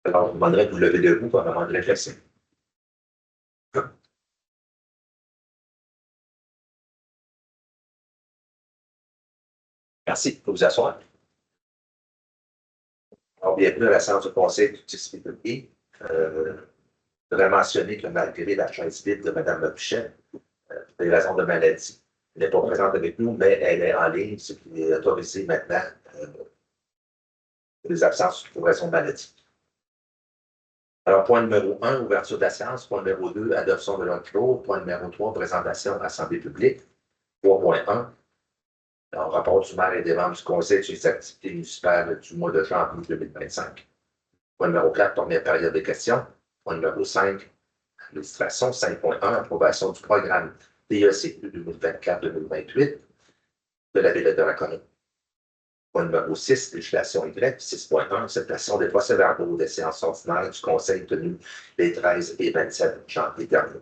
Alors, on demanderait de vous lever debout, on demanderait de laisser. Merci, vous vous asseoir. Alors, bienvenue à la séance du Conseil du 10 février. Je voudrais mentionner que malgré la chaise vide de Mme Pichet, pour des raisons de maladie, elle n'est pas présente avec nous, mais elle est en ligne, ce qui est autorisé maintenant les absences pour raison de maladie. Alors, point numéro 1, ouverture de la séance. Point numéro 2, adoption de l'ordre du jour. Point numéro 3, présentation à l'Assemblée publique. 3.1, rapport du maire et des membres du Conseil sur les activités municipales du mois de janvier 2025. Point numéro 4, première période de questions. Point numéro 5, administration. 5.1, approbation du programme DECQ 2024-2028 de la Ville de Donnacona. Point numéro 6, législation Y. 6.1, acceptation des procès-verbaux des séances ordinaires du Conseil tenues les 13 et 27 janvier dernier.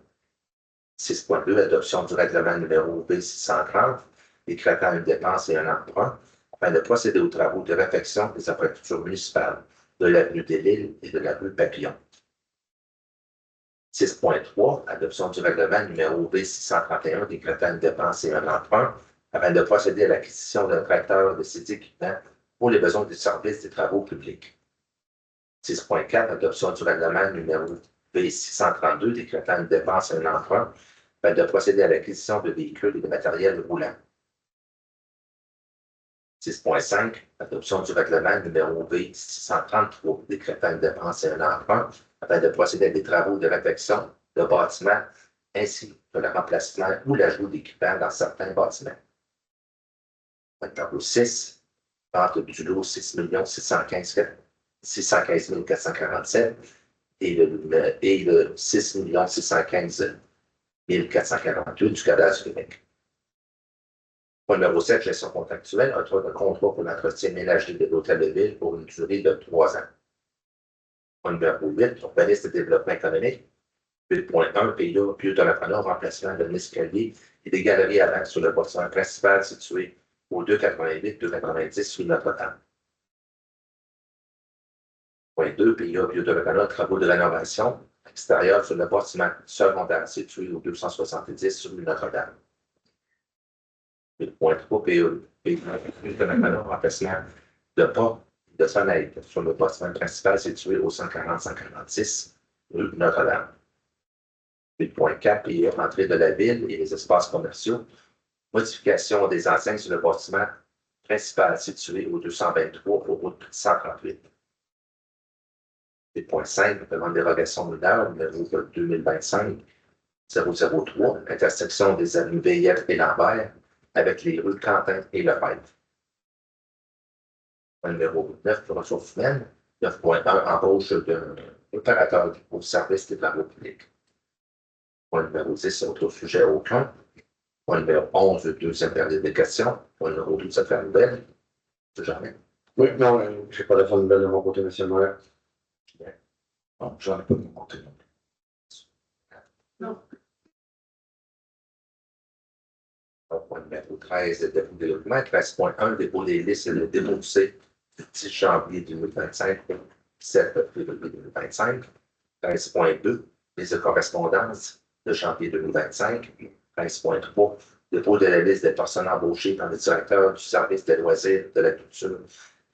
6.2, adoption du règlement numéro B630, décrétant une dépense et un emprunt, afin de procéder aux travaux de réfection des infrastructures municipales de l'avenue des Lilles et de la rue Papillon. 6.3, adoption du règlement numéro B631, décrétant une dépense et un emprunt, afin de procéder à l'acquisition d'un tracteur de ces équipements pour les besoins du service des travaux publics. 6.4, adoption du règlement numéro B632, décrétant une dépense et un emprunt, afin de procéder à l'acquisition de véhicules et de matériel roulant. 6.5, adoption du règlement numéro B633, décrétant une dépense et un emprunt, afin de procéder à des travaux de réfection de bâtiments ainsi que le remplacement ou l'ajout d'équipements dans certains bâtiments. Tableau 6, vente du lot 6 615 447 et le 6 615 1448 du cadastre du Québec. Point numéro 7, gestion contractuelle, octroi de contrat pour l'entretien ménager de l'hôtel de ville pour une durée de 3 ans. Point numéro 8, urbanisme et développement économique. 8.1, PIA, pieux de l'entrepreneur, remplacement d'un escalier et des galeries avant sur le bâtiment principal situé au 288-290 rue Notre-Dame. Point 2, PIA, pieux de l'entrepreneur, travaux de rénovation extérieure sur le bâtiment secondaire situé au 270 rue Notre-Dame. 8.3, PIA, pieux de l'entrepreneur, remplacement de pas de fenêtre sur le bâtiment principal situé au 140-146 rue Notre-Dame. 8.4, PIA, entrée de la ville et les espaces commerciaux. Modification des enseignes sur le bâtiment principal situé au 223 au route 138. 8.5, demande dérogation mineure numéro 2025-003, intersection des avenues VIF et Lambert avec les rues Quentin et Lefebvre. Numéro 9, ressources humaines. 9.1, embauche d'un opérateur au service des travaux publics. Point numéro 10, autre sujet aucun. Point numéro 11, deuxième période de questions. Point numéro 12, affaires nouvelles. Jamais. Oui, non, je n'ai pas d'affaires nouvelles de mon côté, monsieur le maire. Bon, j'en ai pas de mon côté. Non. Point numéro 13, dépôt des documents. 13.1, dépôt des listes et le dépôt du C du 10 janvier 2025 au 7 février 2025. 13.2, liste de correspondance de janvier 2025. 13.3, dépôt de la liste des personnes embauchées par le directeur du service des loisirs, de la culture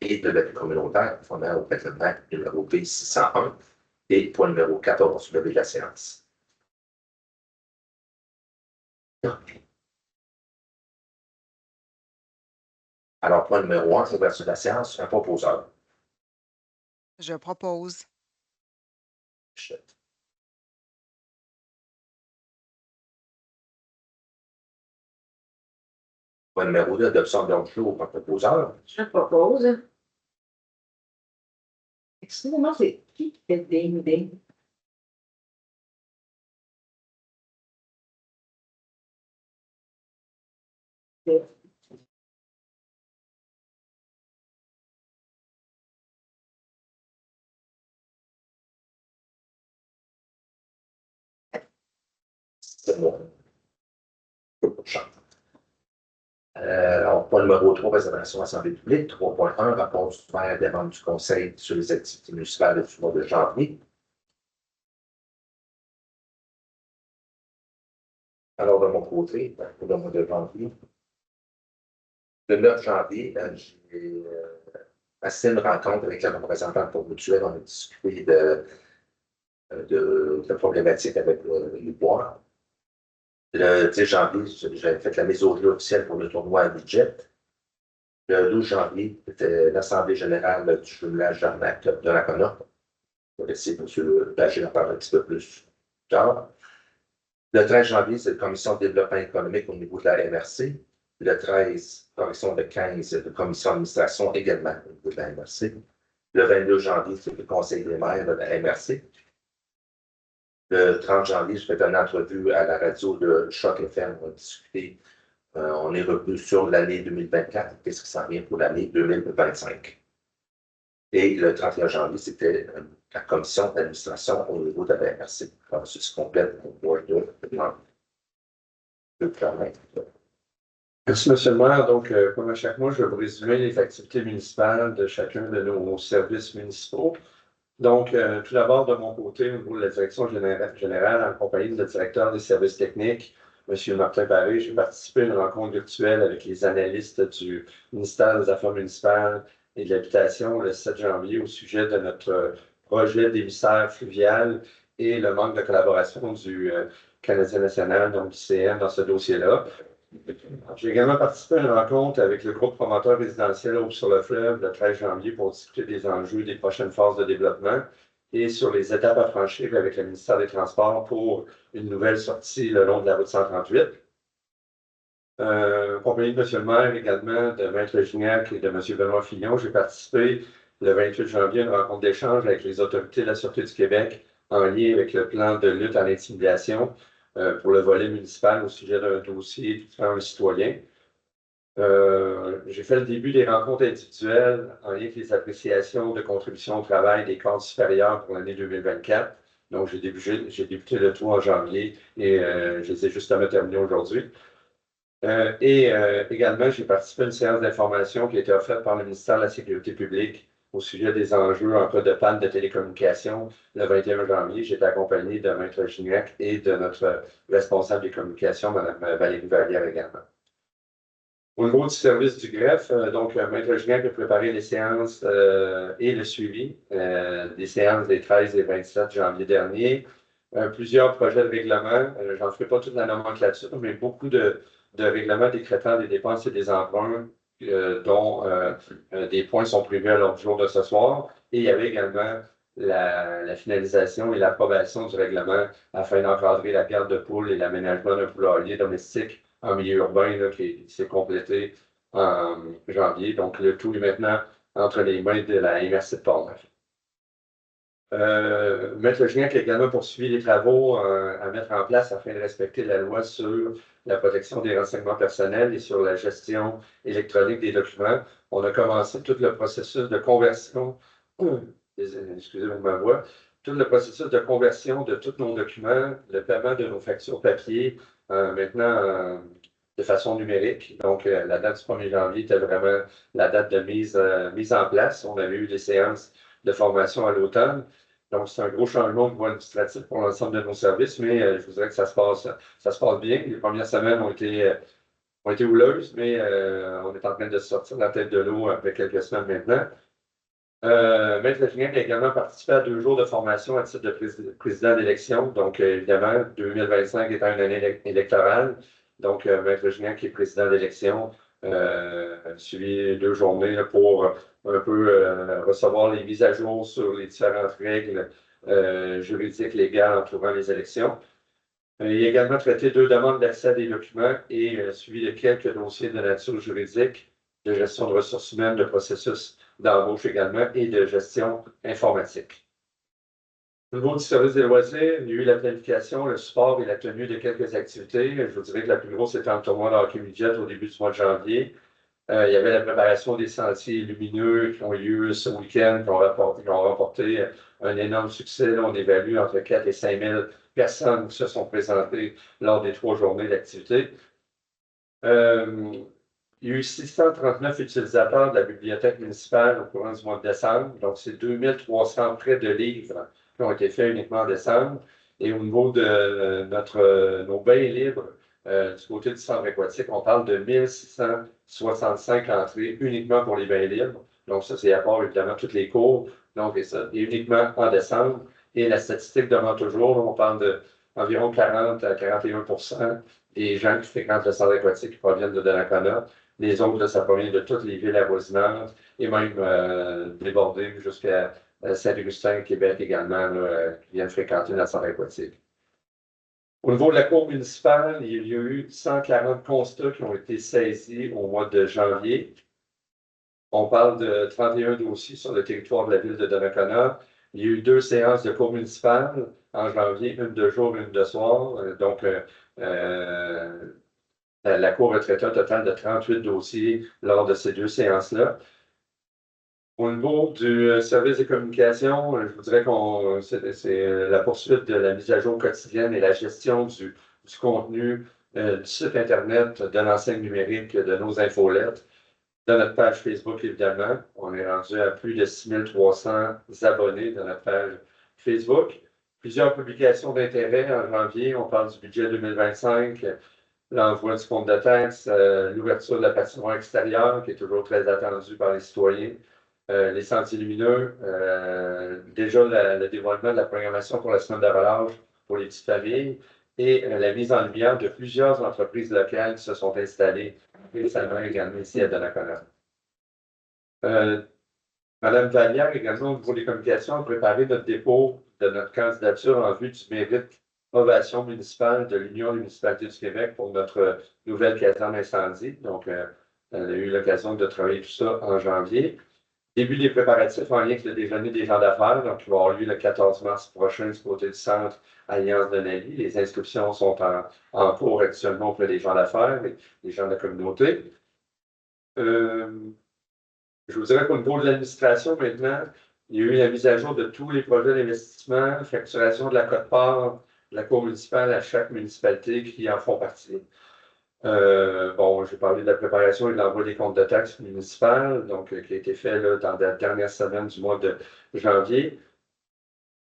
et de la vie communautaire, conformément au règlement numéro B601. Et point numéro 14, lever de la séance. Alors, point numéro 1, ouverture de la séance, un proposeur. Je propose. Point numéro 2, adoption de l'ordre du jour par proposeur. Je propose. Excusez-moi, c'est qui fait ding ding? C'est moi. Point numéro 3, présentation à l'Assemblée publique. 3.1, rapport du maire des membres du Conseil sur les activités municipales du mois de janvier. Alors, de mon côté, pour le mois de janvier, le 9 janvier, j'ai assisté à une rencontre avec la représentante pour mutuelle. On a discuté de problématiques avec les bois. Le 10 janvier, j'avais fait la mise au jeu officielle pour le tournoi à budget. Le 12 janvier, c'était l'Assemblée générale du jumelage d'Arnac de la Cona. Je vais laisser M. Bagé en parler un petit peu plus tard. Le 13 janvier, c'est la Commission de développement économique au niveau de la MRC. Le 13, correction de 15, de Commission d'administration également au niveau de la MRC. Le 22 janvier, c'est le Conseil des maires de la MRC. Le 30 janvier, je fais une entrevue à la radio de Choc FM. On a discuté, on est revenu sur l'année 2024. Qu'est-ce qui s'en vient pour l'année 2025? Et le 31 janvier, c'était la commission d'administration au niveau de la MRC. Alors, ceci complète pour pouvoir le permettre. Merci, M. le maire. Donc, comme à chaque mois, je vais vous résumer les activités municipales de chacun de nos services municipaux. Donc, tout d'abord, de mon côté, au niveau de la direction générale, en compagnie de notre directeur des services techniques, M. Martin Paré, j'ai participé à une rencontre virtuelle avec les analystes du ministère des Affaires municipales et de l'Habitation le 7 janvier au sujet de notre projet d'émissaire fluvial et le manque de collaboration du Canadien national, donc du CN, dans ce dossier-là. J'ai également participé à une rencontre avec le groupe promoteur résidentiel Aube-sur-le-Fleuve le 13 janvier pour discuter des enjeux des prochaines phases de développement et sur les étapes à franchir avec le ministère des Transports pour une nouvelle sortie le long de la route 138. En compagnie de M. le maire également, de Maître Gignac et de M. Benoît Fillon, j'ai participé le 28 janvier à une rencontre d'échange avec les autorités de la Sûreté du Québec en lien avec le plan de lutte à l'intimidation pour le volet municipal au sujet d'un dossier touchant un citoyen. J'ai fait le début des rencontres individuelles en lien avec les appréciations de contribution au travail des cadres supérieurs pour l'année 2024. Donc, j'ai débuté le tout en janvier et je les ai justement terminés aujourd'hui. Également, j'ai participé à une séance d'information qui a été offerte par le ministère de la Sécurité publique au sujet des enjeux en cas de panne de télécommunications le 21 janvier. J'étais accompagné de Maître Gignac et de notre responsable des communications, Mme Valérie Vallière également. Au niveau du service du greffe, Maître Gignac a préparé les séances et le suivi des séances des 13 et 27 janvier dernier. Plusieurs projets de règlement, j'en ferai pas toute la nomenclature, mais beaucoup de règlements décrétant des dépenses et des emprunts dont des points sont prévus à l'ordre du jour de ce soir. Et il y avait également la finalisation et l'approbation du règlement afin d'encadrer la garde de poules et l'aménagement d'un poulailler domestique en milieu urbain là, qui s'est complété en janvier. Donc, le tout est maintenant entre les mains de la MRC de Portneuf. Maître Gignac a également poursuivi les travaux à mettre en place afin de respecter la loi sur la protection des renseignements personnels et sur la gestion électronique des documents. On a commencé tout le processus de conversion, excusez-moi ma voix, tout le processus de conversion de tous nos documents, le paiement de nos factures papier, maintenant de façon numérique. Donc, la date du 1er janvier était vraiment la date de mise en place. On avait eu des séances de formation à l'automne. Donc, c'est un gros changement au niveau administratif pour l'ensemble de nos services, mais je vous dirais que ça se passe bien. Les premières semaines ont été houleuses, mais on est en train de sortir la tête de l'eau après quelques semaines maintenant. Maître Gignac a également participé à 2 jours de formation à titre de président d'élection. Donc, évidemment, 2025 étant une année électorale. Donc, Maître Gignac qui est président d'élection, suivi 2 journées là, pour un peu recevoir les mises à jour sur les différentes règles juridiques légales entourant les élections. Il a également traité 2 demandes d'accès à des documents et suivi de quelques dossiers de nature juridique, de gestion de ressources humaines, de processus d'embauche également et de gestion informatique. Au niveau du service des loisirs, il y a eu la planification, le support et la tenue de quelques activités. Je vous dirais que la plus grosse était un tournoi de hockey midget au début du mois de janvier. Il y avait la préparation des sentiers lumineux qui ont eu lieu ce week-end, qui ont remporté un énorme succès. Là, on évalue entre 4 et 5 000 personnes qui se sont présentées lors des 3 journées d'activité. Il y a eu 639 utilisateurs de la bibliothèque municipale au courant du mois de décembre. Donc, c'est 2300 prêts de livres qui ont été faits uniquement en décembre. Et au niveau de nos bains libres, du côté du centre aquatique, on parle de 1665 entrées uniquement pour les bains libres. Donc, ça, c'est à part évidemment toutes les cours. Donc, et uniquement en décembre. Et la statistique demande toujours, on parle d'environ 40 à 41% des gens qui fréquentent le centre aquatique qui proviennent de Donnacona. Les autres, là, ça provient de toutes les villes avoisinantes et même débordées jusqu'à Saint-Augustin, Québec également, là, qui viennent fréquenter le centre aquatique. Au niveau de la cour municipale, il y a eu 140 constats qui ont été saisis au mois de janvier. On parle de 31 dossiers sur le territoire de la ville de Donnacona. Il y a eu 2 séances de cour municipale en janvier, une de jour, une de soir. Donc, la Cour a traité un total de 38 dossiers lors de ces 2 séances-là. Au niveau du service de communication, je vous dirais que c'est la poursuite de la mise à jour quotidienne et la gestion du contenu du site Internet, de l'enseigne numérique, de nos infolettes, de notre page Facebook, évidemment. On est rendu à plus de 6300 abonnés de notre page Facebook. Plusieurs publications d'intérêt en janvier. On parle du budget 2025, l'envoi du compte de taxes, l'ouverture de la patinoire extérieure, qui est toujours très attendue par les citoyens, les sentiers lumineux, déjà le dévoilement de la programmation pour la semaine de relâche pour les petites familles et la mise en lumière de plusieurs entreprises locales qui se sont installées récemment également ici à Donnacona. Madame Vallière, également au niveau des communications, a préparé notre dépôt de notre candidature en vue du mérite ovation municipale de l'Union des municipalités du Québec pour notre nouvelle caserne incendie. Donc, on a eu l'occasion de travailler tout ça en janvier. Début des préparatifs en lien avec le déjeuner des gens d'affaires, donc qui va avoir lieu le 14 mars prochain du côté du centre Alliance de Nali. Les inscriptions sont en cours actuellement auprès des gens d'affaires et des gens de la communauté. Je vous dirais qu'au niveau de l'administration, maintenant, il y a eu la mise à jour de tous les projets d'investissement, facturation de la quote-part de la Cour municipale à chaque municipalité qui en font partie. Bon, j'ai parlé de la préparation et de l'envoi des comptes de taxes municipales, donc qui a été fait là, dans la dernière semaine du mois de janvier.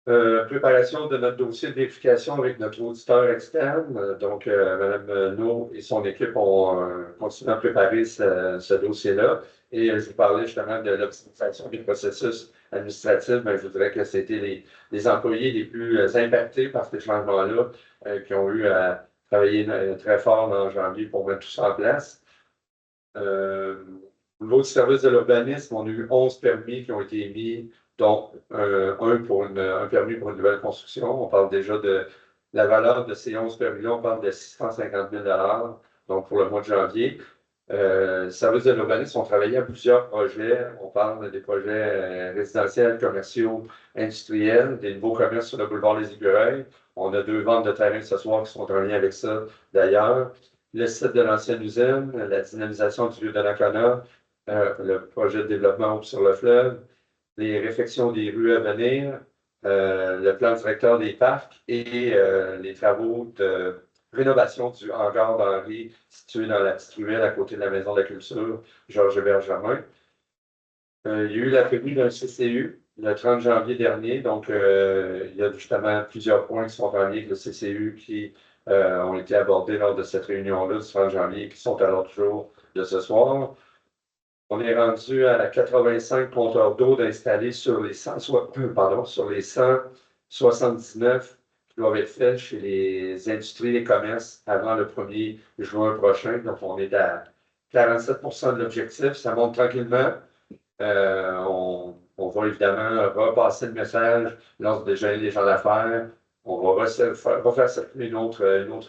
Préparation de notre dossier de vérification avec notre auditeur externe. Donc, Mme No et son équipe ont continué à préparer ce dossier-là. Et je vous parlais justement de l'optimisation des processus administratifs. Mais je voudrais que c'était les employés les plus impactés par ces changements-là qui ont eu à travailler très fort en janvier pour mettre tout ça en place. Au niveau du service de l'urbanisme, on a eu 11 permis qui ont été émis, dont un permis pour une nouvelle construction. On parle déjà de la valeur de ces 11 permis-là, on parle de 650 000 donc pour le mois de janvier. Service de l'urbanisme ont travaillé à plusieurs projets. On parle des projets résidentiels, commerciaux, industriels, des nouveaux commerces sur le boulevard des Écureuils. On a 2 ventes de terrain ce soir qui sont en lien avec ça d'ailleurs. Le site de l'ancienne usine, la dynamisation du lieu de Donnacona, le projet de développement sur le fleuve, les réfections des rues à venir, le plan directeur des parcs et les travaux de rénovation du hangar d'Henri situé dans la petite ruelle à côté de la Maison de la Culture, Georges Germain. Il y a eu la tenue d'un CCU le 30 janvier dernier, donc il y a justement plusieurs points qui sont en lien avec le CCU qui ont été abordés lors de cette réunion-là du 30 janvier qui sont à l'ordre du jour de ce soir. On est rendu à la 85 compteurs d'eau d'installer sur les 179 qui doivent être faits chez les industries et commerces avant le 1er juin prochain. Donc, on est à 47% de l'objectif. Ça monte tranquillement. On va évidemment repasser le message lors des gens d'affaires. On va refaire circuler une autre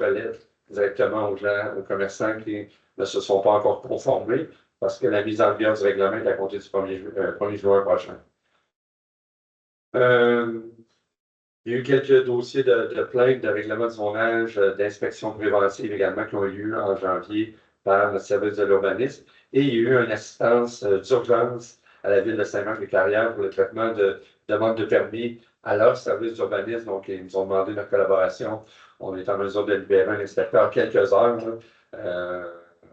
lettre directement aux gens, aux commerçants qui ne se sont pas encore conformés parce que la mise en vigueur du règlement est à compter du 1er juin prochain. Il y a eu quelques dossiers de plaintes, de règlement de zonage, d'inspection préventive également qui ont eu lieu en janvier par le service de l'urbanisme. Et il y a eu une assistance d'urgence à la ville de Saint-Marc-des-Carrières pour le traitement de demandes de permis à leur service d'urbanisme. Donc, ils nous ont demandé notre collaboration. On est en mesure de libérer un inspecteur quelques heures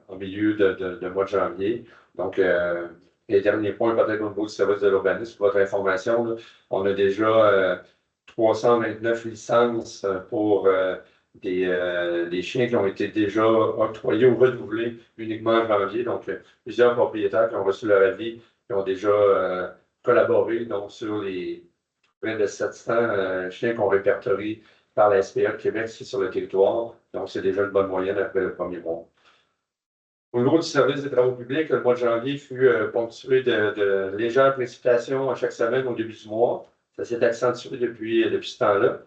en milieu de mois de janvier. Donc, les derniers points, peut-être au niveau du service de l'urbanisme, pour votre information, là, on a déjà 329 licences pour des chiens qui ont été déjà octroyés ou renouvelés uniquement en janvier. Donc, plusieurs propriétaires qui ont reçu leur avis, qui ont déjà collaboré donc, sur les près de 700 chiens qu'on répertorie par la SPA Québec ici sur le territoire. Donc, c'est déjà une bonne moyenne après le premier mois. Au niveau du service des travaux publics, le mois de janvier fut ponctué de légères précipitations à chaque semaine au début du mois. Ça s'est accentué depuis ce temps-là.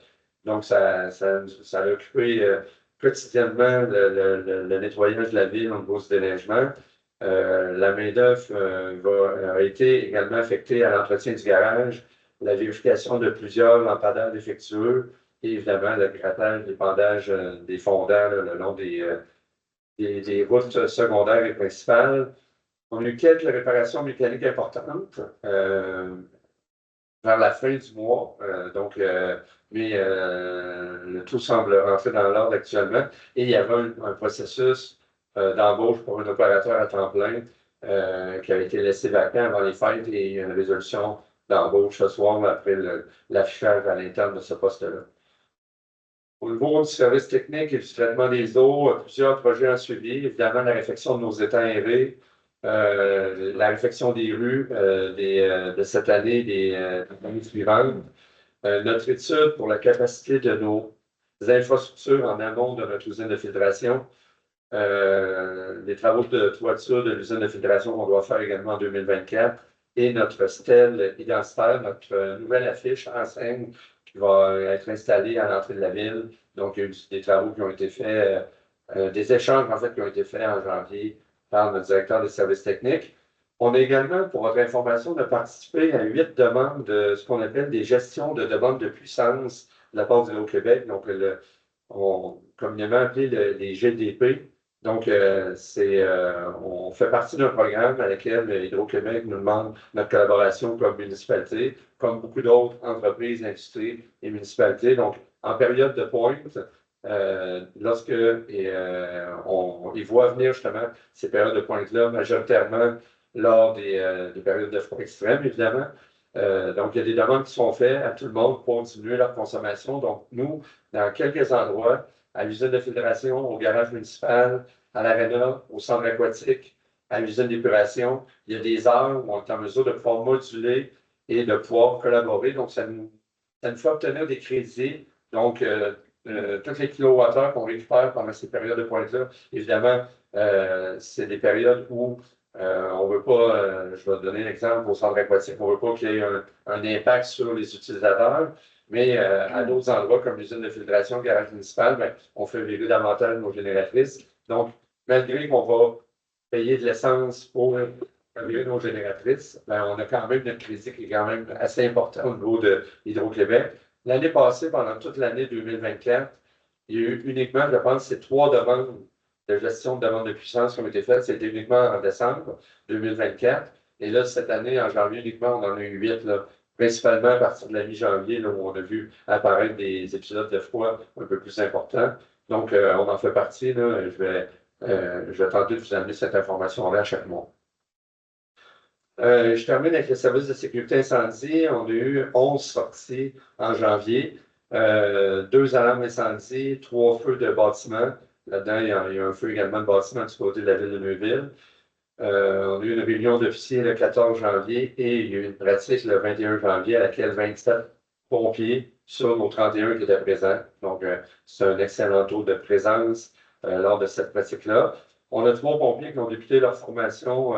Donc, ça a occupé quotidiennement le nettoyage de la ville au niveau du déneigement. La main-d'œuvre a été également affectée à l'entretien du garage, la vérification de plusieurs lampadaires défectueux et évidemment le grattage, l'épandage des fondants là, le long des routes secondaires et principales. On a eu quelques réparations mécaniques importantes vers la fin du mois. Mais le tout semble rentrer dans l'ordre actuellement. Et il y avait un processus d'embauche pour un opérateur à temps plein qui avait été laissé vacant avant les fêtes et une résolution d'embauche ce soir après l'affichage à l'interne de ce poste-là. Au niveau du service technique et du traitement des eaux, plusieurs projets ont suivi. Évidemment, la réfection de nos étangs aérés, la réfection des rues de cette année, des années suivantes. Notre étude pour la capacité de nos infrastructures en amont de notre usine de filtration. Les travaux de toiture de l'usine de filtration qu'on doit faire également en 2024. Et notre stèle identitaire, notre nouvelle affiche enseigne qui va être installée à l'entrée de la ville. Donc, il y a eu des travaux qui ont été faits, des échanges en fait qui ont été faits en janvier par notre directeur des services techniques. On a également, pour votre information, de participer à 8 demandes de ce qu'on appelle des gestions de demandes de puissance de la part du Québec. Donc, communément appelé les GDP. Donc, on fait partie d'un programme à lequel Hydro-Québec nous demande notre collaboration comme municipalité, comme beaucoup d'autres entreprises, industries et municipalités. Donc, en période de pointe, ils voient venir justement ces périodes de pointe-là, majoritairement lors des périodes de froid extrême, évidemment. Donc, il y a des demandes qui sont faites à tout le monde pour diminuer leur consommation. Donc, nous, dans quelques endroits, à l'usine de filtration, au garage municipal, à l'aréna, au centre aquatique, à l'usine d'épuration, il y a des heures où on est en mesure de pouvoir moduler et de pouvoir collaborer. Donc, ça nous fait obtenir des crédits. Donc, tous les kilowattheures qu'on récupère pendant ces périodes de pointe-là, évidemment, c'est des périodes où on ne veut pas, je vais te donner un exemple au centre aquatique, on ne veut pas qu'il y ait un impact sur les utilisateurs, mais à d'autres endroits comme l'usine de filtration, le garage municipal, ben, on fait vivre davantage nos génératrices. Donc, malgré qu'on va payer de l'essence pour vivre nos génératrices, ben, on a quand même notre crédit qui est quand même assez important au niveau de Hydro-Québec. L'année passée, pendant toute l'année 2024, il y a eu uniquement, je pense, ces 3 demandes de gestion de demande de puissance qui ont été faites. C'était uniquement en décembre 2024. Et là, cette année, en janvier uniquement, on en a eu 8, là, principalement à partir de la mi-janvier, là, où on a vu apparaître des épisodes de froid un peu plus importants. Donc, on en fait partie. Là, je vais tenter de vous amener cette information-là à chaque mois. Je termine avec le service de sécurité incendie. On a eu 11 sorties en janvier, 2 alarmes incendie, 3 feux de bâtiment. Là-dedans, il y a un feu également de bâtiment du côté de la ville de Neuville. On a eu une réunion d'officiers le 14 janvier et il y a eu une pratique le 21 janvier à laquelle 27 pompiers sur nos 31 qui étaient présents. Donc, c'est un excellent taux de présence lors de cette pratique-là. On a 3 pompiers qui ont débuté leur formation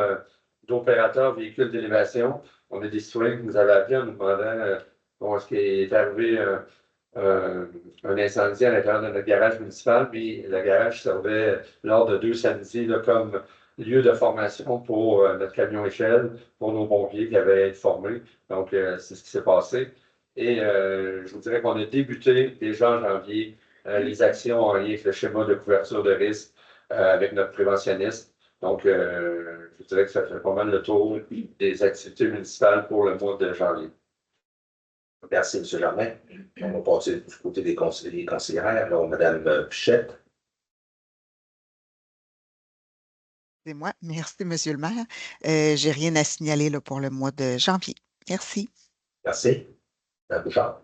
d'opérateurs véhicules d'élévation. On a des citoyens qui nous avaient appelés en nous demandant est-ce qu'il est arrivé un incendie à l'intérieur de notre garage municipal, mais le garage servait lors de 2 samedis là, comme lieu de formation pour notre camion échelle, pour nos pompiers qui avaient été formés. Donc, c'est ce qui s'est passé. Et je vous dirais qu'on a débuté déjà en janvier les actions en lien avec le schéma de couverture de risque avec notre préventionniste. Donc, je vous dirais que ça fait pas mal le tour des activités municipales pour le mois de janvier. Merci, M. Germain. On va passer du côté des conseillers conseillères. Alors, Mme Pichette. C'est moi. Merci, Monsieur le maire. J'ai rien à signaler là, pour le mois de janvier. Merci. Merci. Mme Bouchard.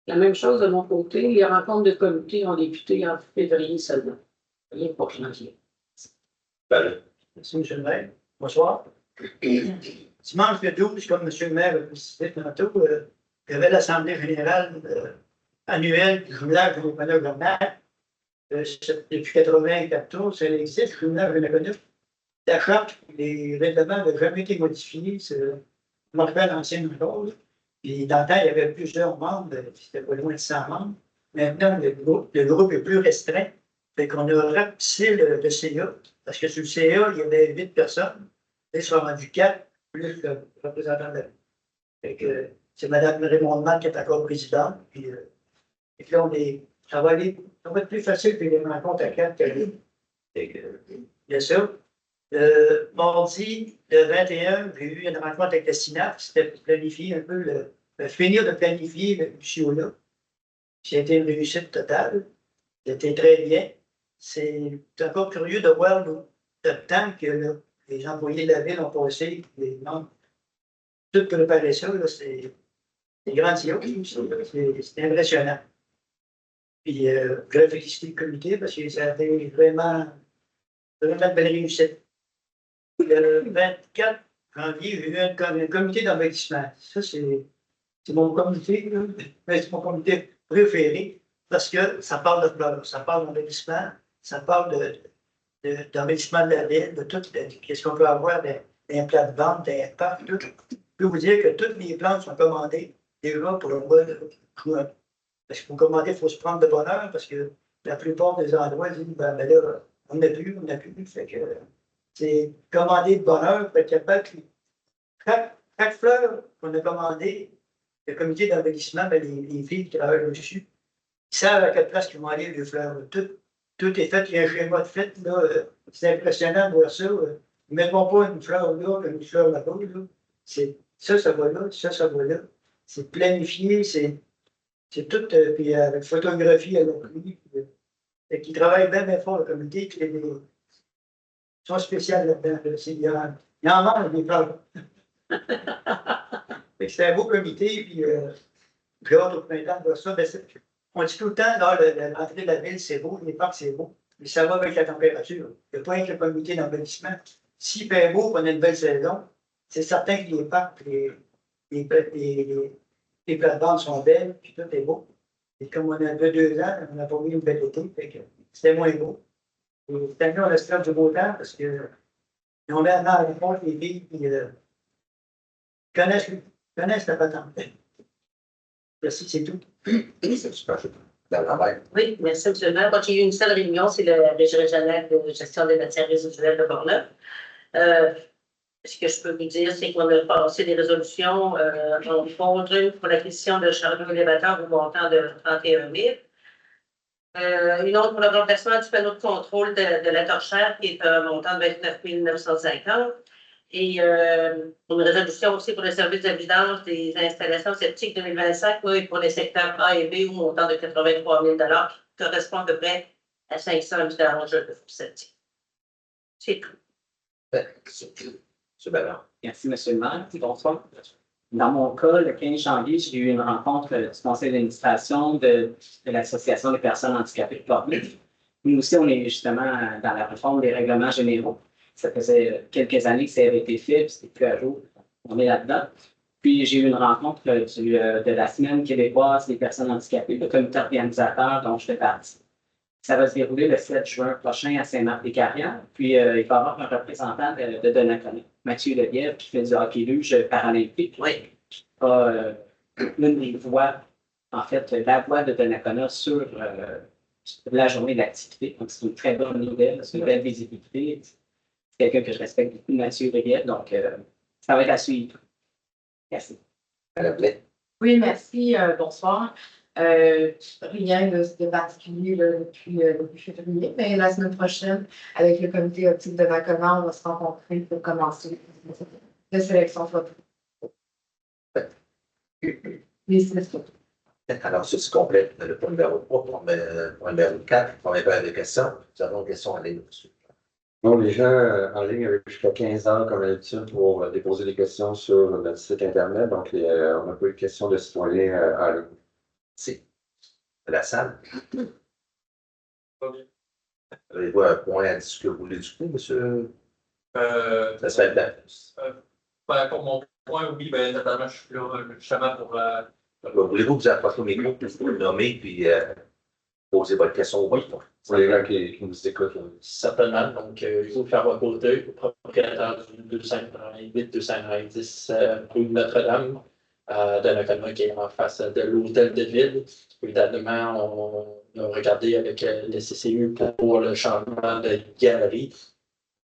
La même chose de mon côté, les rencontres de comité ont débuté en février seulement. Rien pour janvier. Valérie. Merci, M. le maire. Bonsoir. Dimanche le 12, comme M. le maire a précisé tantôt, il y avait l'Assemblée générale annuelle du jumelage du gouverneur Bernard. Depuis 1994, ça existe, le jumelage Bernard. La charte, les règlements n'avaient jamais été modifiés. Je me rappelle l'ancienne chose. Puis dans le temps, il y avait plusieurs membres, c'était pas loin de 100 membres. Maintenant, le groupe est plus restreint. Fait qu'on a rapetissé le CA, parce que sur le CA, il y avait 8 personnes. Là, ils sont rendus 4, plus le représentant de la. Fait que c'est Mme Raymond Mann qui est encore présidente. Puis, et puis ça va être plus facile que les rencontres à 4 qu'à 8. Fait que, il y a ça. Mardi, le 21, j'ai eu une rencontre avec le SINAP. C'était pour planifier un peu finir de planifier le CIO-là. C'était une réussite totale. C'était très bien. C'est encore curieux de voir le temps que les employés de la ville ont passé, les membres, tout préparer ça, c'est grandiose, c'est impressionnant. Puis, je voudrais féliciter le comité parce que ça a été vraiment une belle réussite. Le 24 janvier, j'ai eu un comité d'envahissement. Ça, c'est mon comité, mais c'est mon comité préféré parce que ça parle de fleurs, ça parle d'envahissement, ça parle d'envahissement de la ville, de tout, qu'est-ce qu'on peut avoir d'un plat de vente, d'un parc, tout. Je peux vous dire que toutes les plantes sont commandées déjà pour le mois de juin. Parce que pour commander, il faut se prendre de bonne heure parce que la plupart des endroits disent ben là, on n'a plus. Fait que c'est commandé de bonne heure pour être capable. Chaque fleur qu'on a commandée, le comité d'embellissement, ben, les filles qui travaillent dessus, ils savent à quelle place ils vont aller les fleurs. Tout est fait, il y a un schéma de fait. C'est impressionnant de voir ça. Ils ne mettront pas une fleur là, une fleur là-bas. Là. Ça va là, ça va là. C'est planifié, c'est tout, puis avec photographie à l'appui. Ils travaillent bien fort, le comité, puis ils sont spéciaux là-dedans. Il y en manque des fleurs. C'est un beau comité, puis j'ai hâte au printemps de voir ça. On dit tout le temps, l'entrée de la ville, c'est beau, les parcs, c'est beau, mais ça va avec la température. Il n'y a pas un comité d'embellissement. S'il fait beau, qu'on a une belle saison, c'est certain que les parcs, les plates-bandes sont belles, puis tout est beau. Et comme on avait 2 ans, on n'a pas eu une belle été, fait que c'était moins beau. Et cette année, on espère du beau temps parce que on met à la réponse les filles qui connaissent la patente. Merci, c'est tout. C'est super. Mme Lambert. Oui, merci, M. le maire. Moi, j'ai eu une seule réunion, c'est la Régie régionale de gestion des matières résiduelles de Portneuf. Ce que je peux vous dire, c'est qu'on a passé des résolutions, entre une pour l'acquisition de charbon élévateur au montant de 31 000. Une autre pour le remplacement du panneau de contrôle de la torchère, qui est un montant de 29 950. Et une résolution aussi pour le service de vidange des installations sceptiques 2025, oui, pour les secteurs A et B au montant de 83 000 qui correspond à peu près à 500 vidanges de sceptiques. C'est tout. M. Ballard. Merci, M. le maire. Bonsoir. Dans mon cas, le 15 janvier, j'ai eu une rencontre du conseil d'administration de l'Association des personnes handicapées de Portneuf. Nous aussi, on est justement dans la réforme des règlements généraux. Ça faisait quelques années que ça avait été fait, puis c'était plus à jour. On est là-dedans. Puis j'ai eu une rencontre de la Semaine québécoise des personnes handicapées, le comité organisateur dont je fais partie. Ça va se dérouler le 7 juin prochain à Saint-Marc-des-Carrières. Puis il va y avoir un représentant de Donnacona, Mathieu Lelièvre, qui fait du hockey luge paralympique. Oui. Une des voix, en fait, la voix de Donnacona sur la journée d'activité. Donc c'est une très bonne nouvelle, c'est une belle visibilité. C'est quelqu'un que je respecte beaucoup, Mathieu Lelièvre. Donc ça va être à suivre. Merci. Mme Blais. Oui, merci. Bonsoir. Rien de particulier là, depuis février, mais la semaine prochaine, avec le comité optique de Donnacona, on va se rencontrer pour commencer la sélection photo. Les 6 photos. Alors, ceci complète le point numéro 3, point numéro 4, on n'a pas de questions. Nous avons une question à aller dessus. Bon, les gens en ligne avaient jusqu'à 15 heures, comme d'habitude, pour déposer des questions sur notre site Internet. Donc, on n'a pas eu de questions de citoyens en ligne. C'est la salle. Avez-vous un point à discuter, vous voulez discuter, monsieur? Ça se fait le temps. Pour mon point, oui, notamment, je suis là justement pour. Voulez-vous vous approcher au micro, puis vous le nommer, puis poser votre question? Oui. Pour les gens qui nous écoutent. Certainement. Donc, Hugo Ferrois-Côté, propriétaire du 298-290 rue Notre-Dame, de Nakama, qui est en face de l'hôtel de ville. Évidemment, on a regardé avec le CCU pour le changement de galerie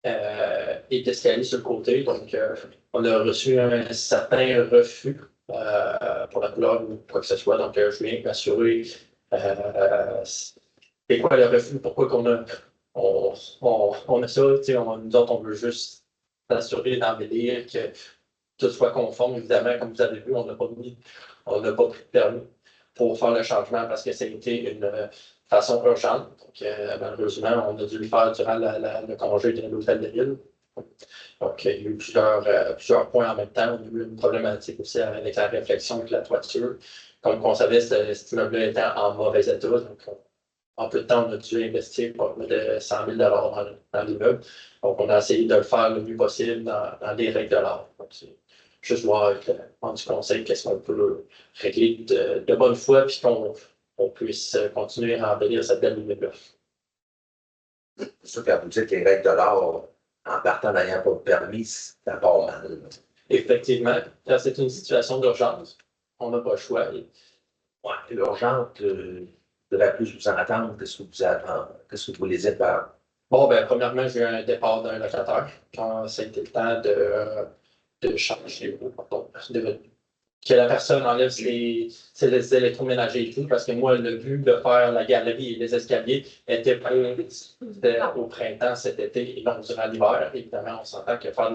et d'escalier sur le côté. Donc, on a reçu un certain refus pour la couleur ou quoi que ce soit. Donc, je viens m'assurer c'est quoi le refus, pourquoi qu'on a, on a ça, nous autres, on veut juste s'assurer d'embellir que tout soit conforme. Évidemment, comme vous avez vu, on n'a pas pris de permis pour faire le changement parce que c'était une façon urgente. Donc, malheureusement, on a dû le faire durant le congé de l'hôtel de ville. Donc, il y a eu plusieurs points en même temps. On a eu une problématique aussi avec la réflexion de la toiture. Comme on savait, cet immeuble-là était en mauvais état. Donc, en peu de temps, on a dû investir pas plus de 100 000 dans l'immeuble. Donc, on a essayé de le faire le mieux possible dans les règles de l'art. Donc, c'est juste voir avec le du conseil qu'est-ce qu'on peut régler de bonne foi, puis qu'on puisse continuer à embellir cette belle immeuble-là. C'est sûr, quand vous dites que les règles de l'art, en partant n'ayant pas de permis, c'est d'abord mal. Effectivement, quand c'est une situation d'urgence, on n'a pas le choix. Ouais, l'urgente, devrait plus vous en attendre. Qu'est-ce que vous attendez? Qu'est-ce que vous voulez dire par. Bon, premièrement, j'ai eu un départ d'un locataire quand ça a été le temps de changer, que la personne enlève ses électroménagers et tout, parce que moi, le but de faire la galerie et les escaliers était au printemps cet été et non durant l'hiver. Évidemment, on s'entend que faire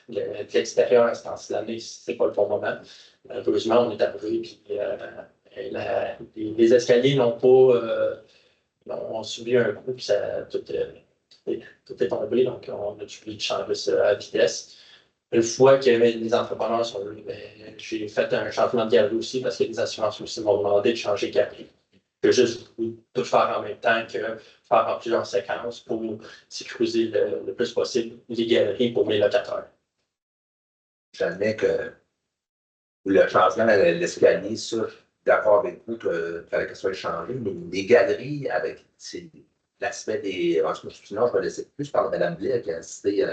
de l'extérieur à ce temps-ci de l'année, c'est pas le bon moment. Malheureusement, on est arrivé, puis les escaliers n'ont pas ont subi un coup, puis tout est tombé, donc on a dû changer ça à vitesse. Une fois que les entrepreneurs sont venus, j'ai fait un changement de galerie aussi parce que les assurances aussi m'ont demandé de changer de galerie. Je vais juste tout faire en même temps que faire en plusieurs séquences pour sécuriser le plus possible les galeries pour mes locataires. J'admets que le changement de l'escalier, ça, je suis d'accord avec vous qu'il fallait que ça soit changé, mais les galeries avec l'aspect des. Sinon, je vais laisser plus parler de Mme Blais qui a assisté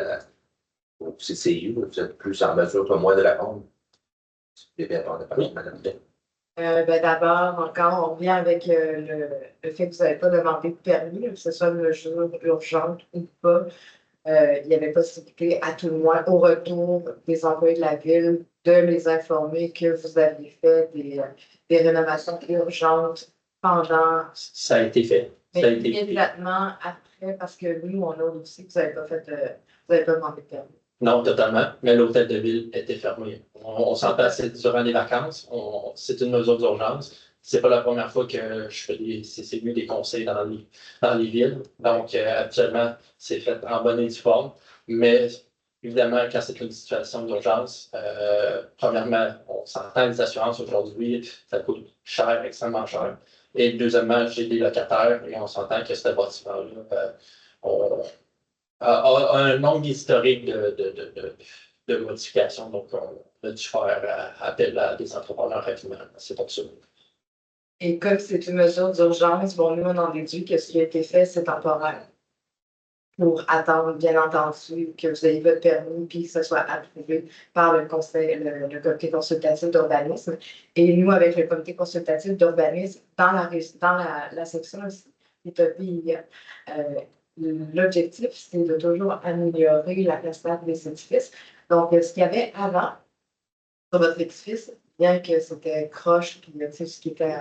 au CCU. Vous êtes plus en mesure que moi de répondre. C'est bien de parler de Mme Blais. D'abord, encore, on vient avec le fait que vous n'avez pas demandé de permis, que ce soit une mesure urgente ou pas. Il y avait possibilité, à tout le moins, au retour des employés de la ville, de les informer que vous aviez fait des rénovations urgentes pendant. Ça a été fait. Mais immédiatement après, parce que nous, on a aussi que vous n'avez pas demandé de permis. Non, totalement, mais l'hôtel de ville était fermé. On s'entend, c'est durant les vacances, c'est une mesure d'urgence. C'est pas la première fois que je fais des conseils dans les villes. Donc, actuellement, c'est fait en bonne et due forme. Mais évidemment, quand c'est une situation d'urgence, premièrement, on s'entend les assurances aujourd'hui, ça coûte cher, extrêmement cher. Et deuxièmement, j'ai des locataires et on s'entend que ce bâtiment-là, a un nombre historique de modifications. Donc, on a dû faire appel à des entrepreneurs rapidement. C'est pour ça. Et comme c'est une mesure d'urgence, bon, nous, on en déduit que ce qui a été fait, c'est temporaire. Pour attendre, bien entendu, que vous ayez votre permis puis que ce soit approuvé par le conseil, le comité consultatif d'urbanisme. Et nous, avec le comité consultatif d'urbanisme, dans la section utopie, l'objectif, c'est de toujours améliorer la placement des édifices. Donc, ce qu'il y avait avant sur votre édifice, bien que c'était croche, puis tout ce qui était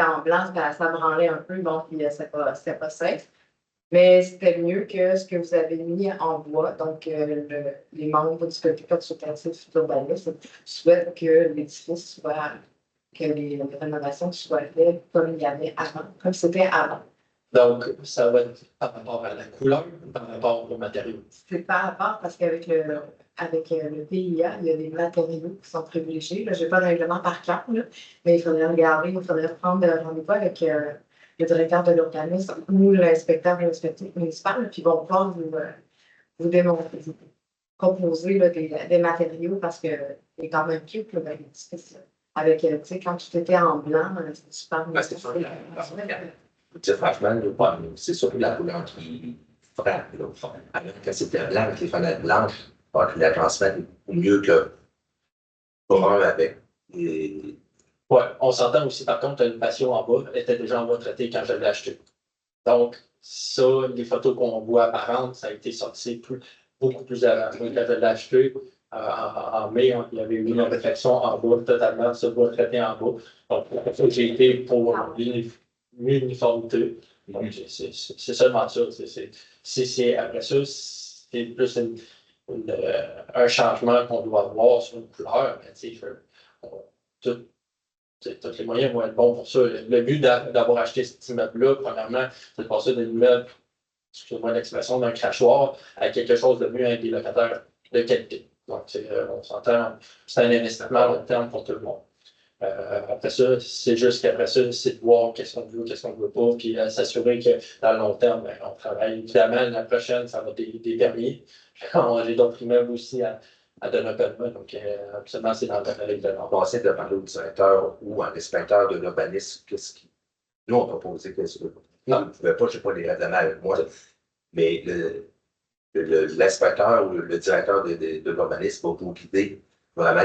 en blanc, ça branlait un peu, donc c'était pas safe. Mais c'était mieux que ce que vous avez mis en bois. Donc, les membres du comité consultatif d'urbanisme souhaitent que l'édifice soit, que les rénovations soient faites comme il y avait avant, comme c'était avant. Donc, ça va être par rapport à la couleur, par rapport au matériau. C'est par rapport parce qu'avec le PIA, il y a des matériaux qui sont privilégiés. Je n'ai pas de règlement par cœur, là, mais il faudrait regarder, il faudrait prendre rendez-vous avec le directeur de l'urbanisme ou l'inspecteur municipal, puis ils vont pouvoir vous démontrer, vous proposer là, des matériaux parce que c'est quand même cute, là, ben, c'est ça. Avec, tu sais, quand tu étais en blanc, c'est super. Ben, c'est sûr. Je dis franchement, c'est surtout la couleur qui frappe. Là. Alors, quand c'était blanc, avec les fenêtres blanches, tu la transmets mieux que brun avec. Et... Ouais, on s'entend aussi, par contre, le patio en bas était déjà en bas traité quand je l'ai acheté. Donc, ça, les photos qu'on voit apparentes, ça a été sorti beaucoup plus avant. Moi, quand je l'ai acheté, en mai, il y avait eu une réflexion en bas, totalement, ce bois traité en bas. Donc, j'ai été pour l'uniformité. Donc, c'est seulement ça. Après ça, c'est plus un changement qu'on doit avoir sur une couleur. Tous les moyens vont être bons pour ça. Le but d'avoir acheté cet immeuble-là, premièrement, c'est de passer d'un immeuble, excusez-moi l'expression, d'un crachoir à quelque chose de mieux avec des locataires de qualité. Donc, on s'entend, c'est un investissement à long terme pour tout le monde. Après ça, c'est juste qu'après ça, c'est de voir qu'est-ce qu'on veut, qu'est-ce qu'on ne veut pas, puis s'assurer que dans le long terme, ben, on travaille. Évidemment, la prochaine, ça va être des permis. J'ai d'autres immeubles aussi à donner un permis, donc absolument, c'est dans le domaine de On va essayer de parler au directeur ou à l'inspecteur de l'urbanisme. Nous, on n'a pas posé qu'est-ce que non, je ne pouvais pas, je n'ai pas les règlements avec moi, mais l'inspecteur ou le directeur de l'urbanisme va vous guider. Vraiment,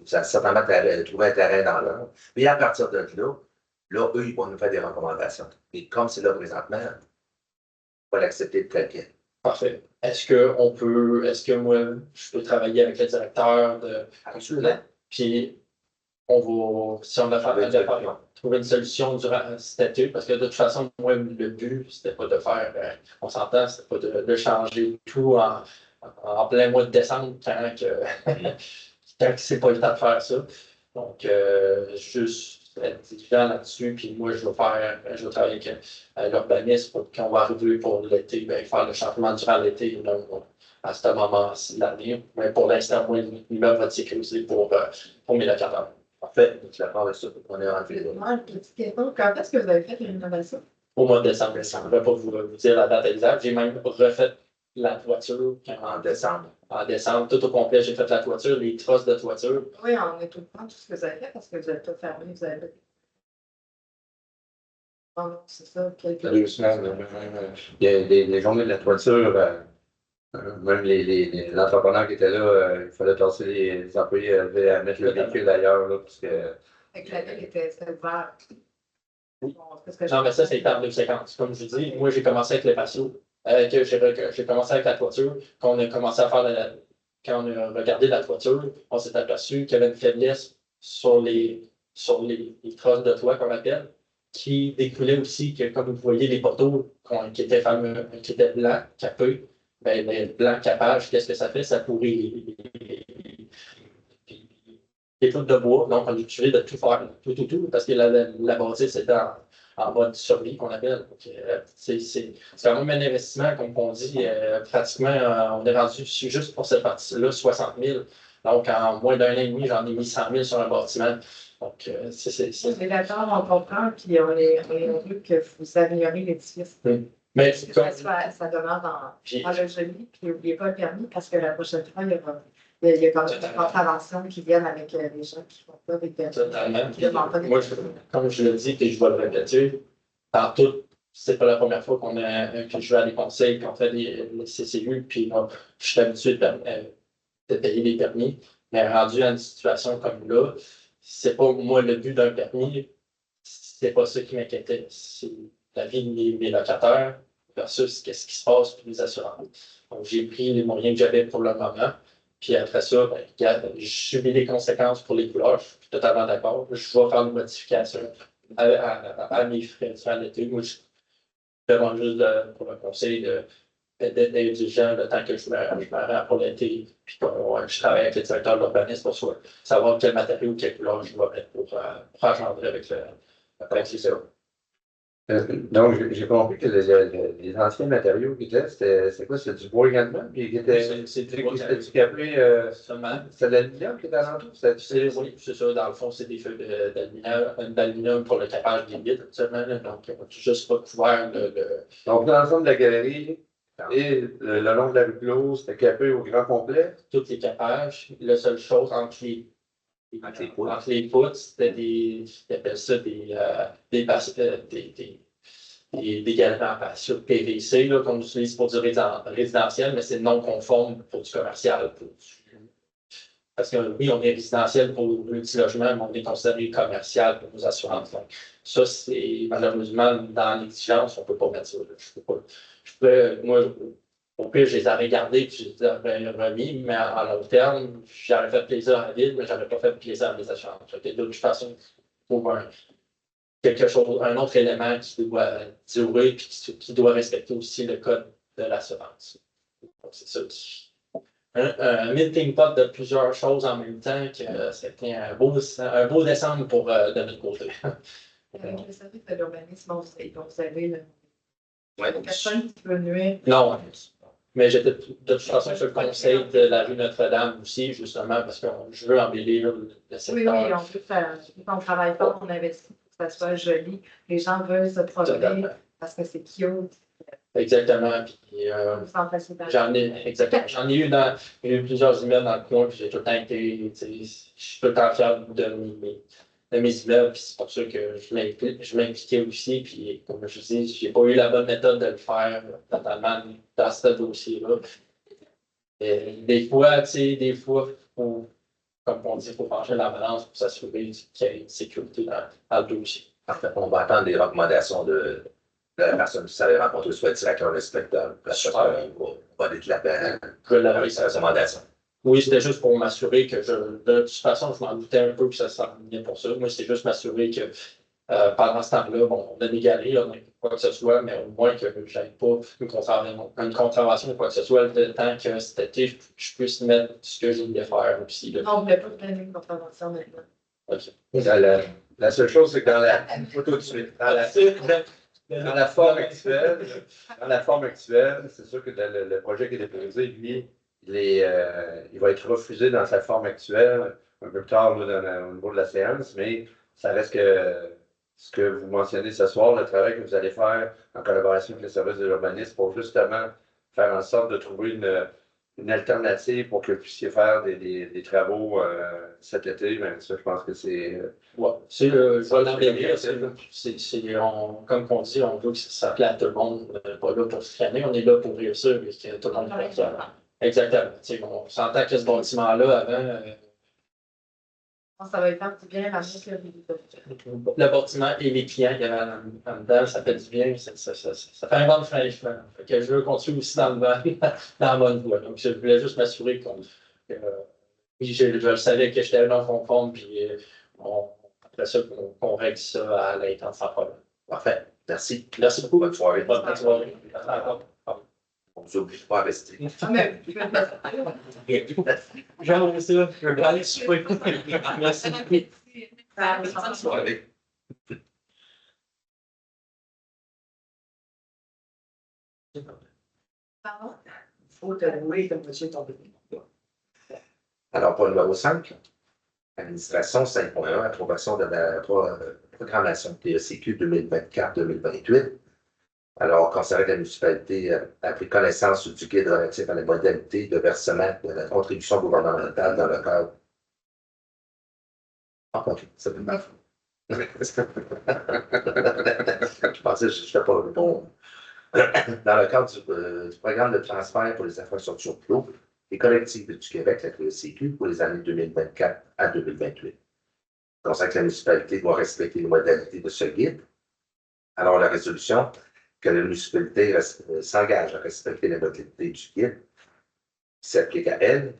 ça certainement trouver un terrain dans l'heure. Mais à partir de là, eux, ils vont nous faire des recommandations. Et comme c'est là présentement, il faut l'accepter tel quel. Parfait. Est-ce que moi, je peux travailler avec le directeur Absolument. Puis, si on a trouver une solution durant cet été, parce que de toute façon, moi, le but, c'était pas de faire, on s'entend, c'était pas de changer tout en plein mois de décembre quand c'est pas le temps de faire ça. Donc, juste être vigilant là-dessus, puis moi, je vais travailler avec l'urbanisme pour qu'on va arriver pour l'été, bien, faire le changement durant l'été, à ce moment-ci de l'année. Mais pour l'instant, moi, l'immeuble va être sécurisé pour mes locataires. Parfait. Donc, la part de ça, on est rentré là. Une petite question. Quand est-ce que vous avez fait une rénovation? Au mois de décembre. Je ne vais pas vous dire la date exacte. J'ai même refait la toiture En décembre. En décembre, tout au complet, j'ai fait la toiture, les trosses de toiture. Oui, on est tout le temps tout ce que vous avez fait parce que vous avez tout fermé, vous avez. Non, c'est ça. 2 semaines. Il y a des journées de la toiture. Même l'entrepreneur qui était là, il fallait tasser les employés à mettre le véhicule ailleurs. Là, parce que... Fait que la ville était ouverte. Non, mais ça, c'est en 2 séquences. Comme je dis, moi, j'ai commencé avec les patios. J'ai commencé avec la toiture. Quand on a commencé à faire quand on a regardé la toiture, on s'est aperçu qu'il y avait une faiblesse sur les trosses de toit, qu'on appelle, qui découlait aussi que, comme vous voyez, les poteaux qui étaient blancs, capés, ben, les blancs capages, qu'est-ce que ça fait? Ça pourrit les trucs de bois. Donc, on est obligé de tout faire, tout, parce que la bâtisse était en mode survie, qu'on appelle. C'est quand même un investissement, comme on dit, pratiquement, on est rendu juste pour cette partie-là, 60 000. Donc, en moins d'un an et demi, j'en ai mis 100 000 sur un bâtiment. Donc, c'est d'accord, on comprend, puis on est heureux que vous améliorez l'édifice. Mais ça demeure dans le joli, puis n'oubliez pas le permis, parce que la prochaine fois, il y a quand même des contraventions qui viennent avec les gens qui ne font pas des permis. Totalement. Moi, comme je le dis, et je vais le répéter, partout, c'est pas la première fois que je vais à des conseils, qu'on fait les CCU, puis je suis habitué de payer des permis. Mais rendu à une situation comme là, c'est pas moi le but d'un permis, c'est pas ça qui m'inquiétait. C'est la vie de mes locataires versus qu'est-ce qui se passe pour les assurances. Donc, j'ai pris les moyens que j'avais pour le moment. Puis après ça, ben, je subis les conséquences pour les couleurs. Je suis totalement d'accord. Je vais faire une modification à mes frais durant l'été. Moi, je demande juste pour le conseil d'être diligent le temps que je me rends pour l'été. Puis je travaille avec le directeur de l'urbanisme pour savoir quel matériau, quelle couleur je vais mettre pour engendrer avec les Donc, j'ai compris que les anciens matériaux qui étaient, c'était quoi? C'était du bois également? Puis qui était, C'est c'était du capé, seulement. c'était de l'aluminium qui était alentour? Oui, c'est ça. Dans le fond, c'est des feuilles d'aluminium pour le capage des vitres, seulement. Là. Donc, on n'a juste pas couvert Donc, l'ensemble de la galerie et le long de la rue Clos, c'était capé au grand complet? tous les capages. La seule chose entre les poutres, c'était ils appellent ça des galeries en pâture PVC là, qu'on utilise pour du résidentiel, mais c'est non conforme pour du commercial. Parce que oui, on est résidentiel pour le multilogement, mais on est considéré commercial pour nos assurances. Donc, ça, c'est malheureusement dans l'exigence, on ne peut pas mettre ça. Là. Moi, au pire, je les aurais gardés et je les aurais remis, mais à long terme, j'aurais fait plaisir à la ville, mais je n'aurais pas fait plaisir à mes assurances. De toute façon, il faut quelque chose, un autre élément qui doit durer et qui doit respecter aussi le code de l'assurance. Donc, c'est ça un melting pot de plusieurs choses en même temps, que c'était un beau décembre de notre côté. Avec le service de l'urbanisme, vous avez Ouais, personne qui peut nuire. Non, mais de toute façon, je le conseille de la rue Notre-Dame aussi, justement, parce que je veux embellir le secteur. Oui, on peut faire. On travaille fort, on investit pour que ça soit joli. Les gens veulent se promener parce que c'est cute. Exactement. Puis, j'en ai eu plusieurs immeubles dans le coin, puis j'ai tout le temps été, je suis tout le temps fier de mes immeubles, puis c'est pour ça que je m'impliquais aussi, puis comme je dis, j'ai pas eu la bonne méthode de le faire totalement dans ce dossier-là. Des fois, faut, comme on dit, il faut pencher la balance pour s'assurer qu'il y ait une sécurité dans le dossier. Parfait. On va attendre les recommandations de la personne qui s'avait rencontré, soit le directeur respectable. On va déclarer sa recommandation. Oui, c'était juste pour m'assurer que de toute façon, je m'en doutais un peu que ça s'en venait pour ça. Moi, c'était juste m'assurer que pendant ce temps-là, bon, on a des galeries, on a quoi que ce soit, mais au moins que je n'aille pas une contravention ou quoi que ce soit, le temps que cet été, je puisse mettre ce que je voulais faire aussi. Là. Non, on ne voulait pas donner une contravention maintenant. OK. La seule chose, c'est que dans la photo de suite, dans la forme actuelle, c'est sûr que le projet qui est déposé, lui, il va être refusé dans sa forme actuelle un peu plus tard là, au niveau de la séance, mais ça reste que ce que vous mentionnez ce soir, le travail que vous allez faire en collaboration avec les services de l'urbanisme pour justement faire en sorte de trouver une alternative pour que vous puissiez faire des travaux cet été, ben, ça, je pense que c'est. Ouais, je vais l'embellir. Comme on dit, on veut que ça plaît à tout le monde. On n'est pas là pour se traîner, on est là pour réussir et que tout le monde fasse ça. Exactement. On s'entend que ce bâtiment-là, avant. Ça va faire du bien à le bâtiment et les clients qu'il y avait en dedans, ça fait du bien, ça fait un vent de fraîchement. Je veux continuer aussi dans la bonne voie. Donc, je voulais juste m'assurer oui, je le savais que j'étais non conforme, puis après ça, qu'on règle ça à l'intense sans problème. Parfait. Merci. Merci beaucoup. Bonne soirée. Bonne soirée. On ne vous oblige pas à rester. J'aimerais ça. Je vais aller souper. Merci beaucoup. Bonne soirée. Pardon? Il faut t'avouer que monsieur est tombé. Alors, pour le numéro 5, administration 5.1, approbation de la programmation TECQ 2024-2028. Alors, concernant la municipalité a pris connaissance du guide relatif à la modalité de versement de la contribution gouvernementale dans le cadre. Ah, ok, c'est ma faute. Je pensais que je n'étais pas bon. Dans le cadre du programme de transfert pour les infrastructures clos et collectives du Québec, la TECQ, pour les années 2024 à 2028. Concernant que la municipalité doit respecter les modalités de ce guide. Alors, la résolution que la municipalité s'engage à respecter les modalités du guide s'applique à elle,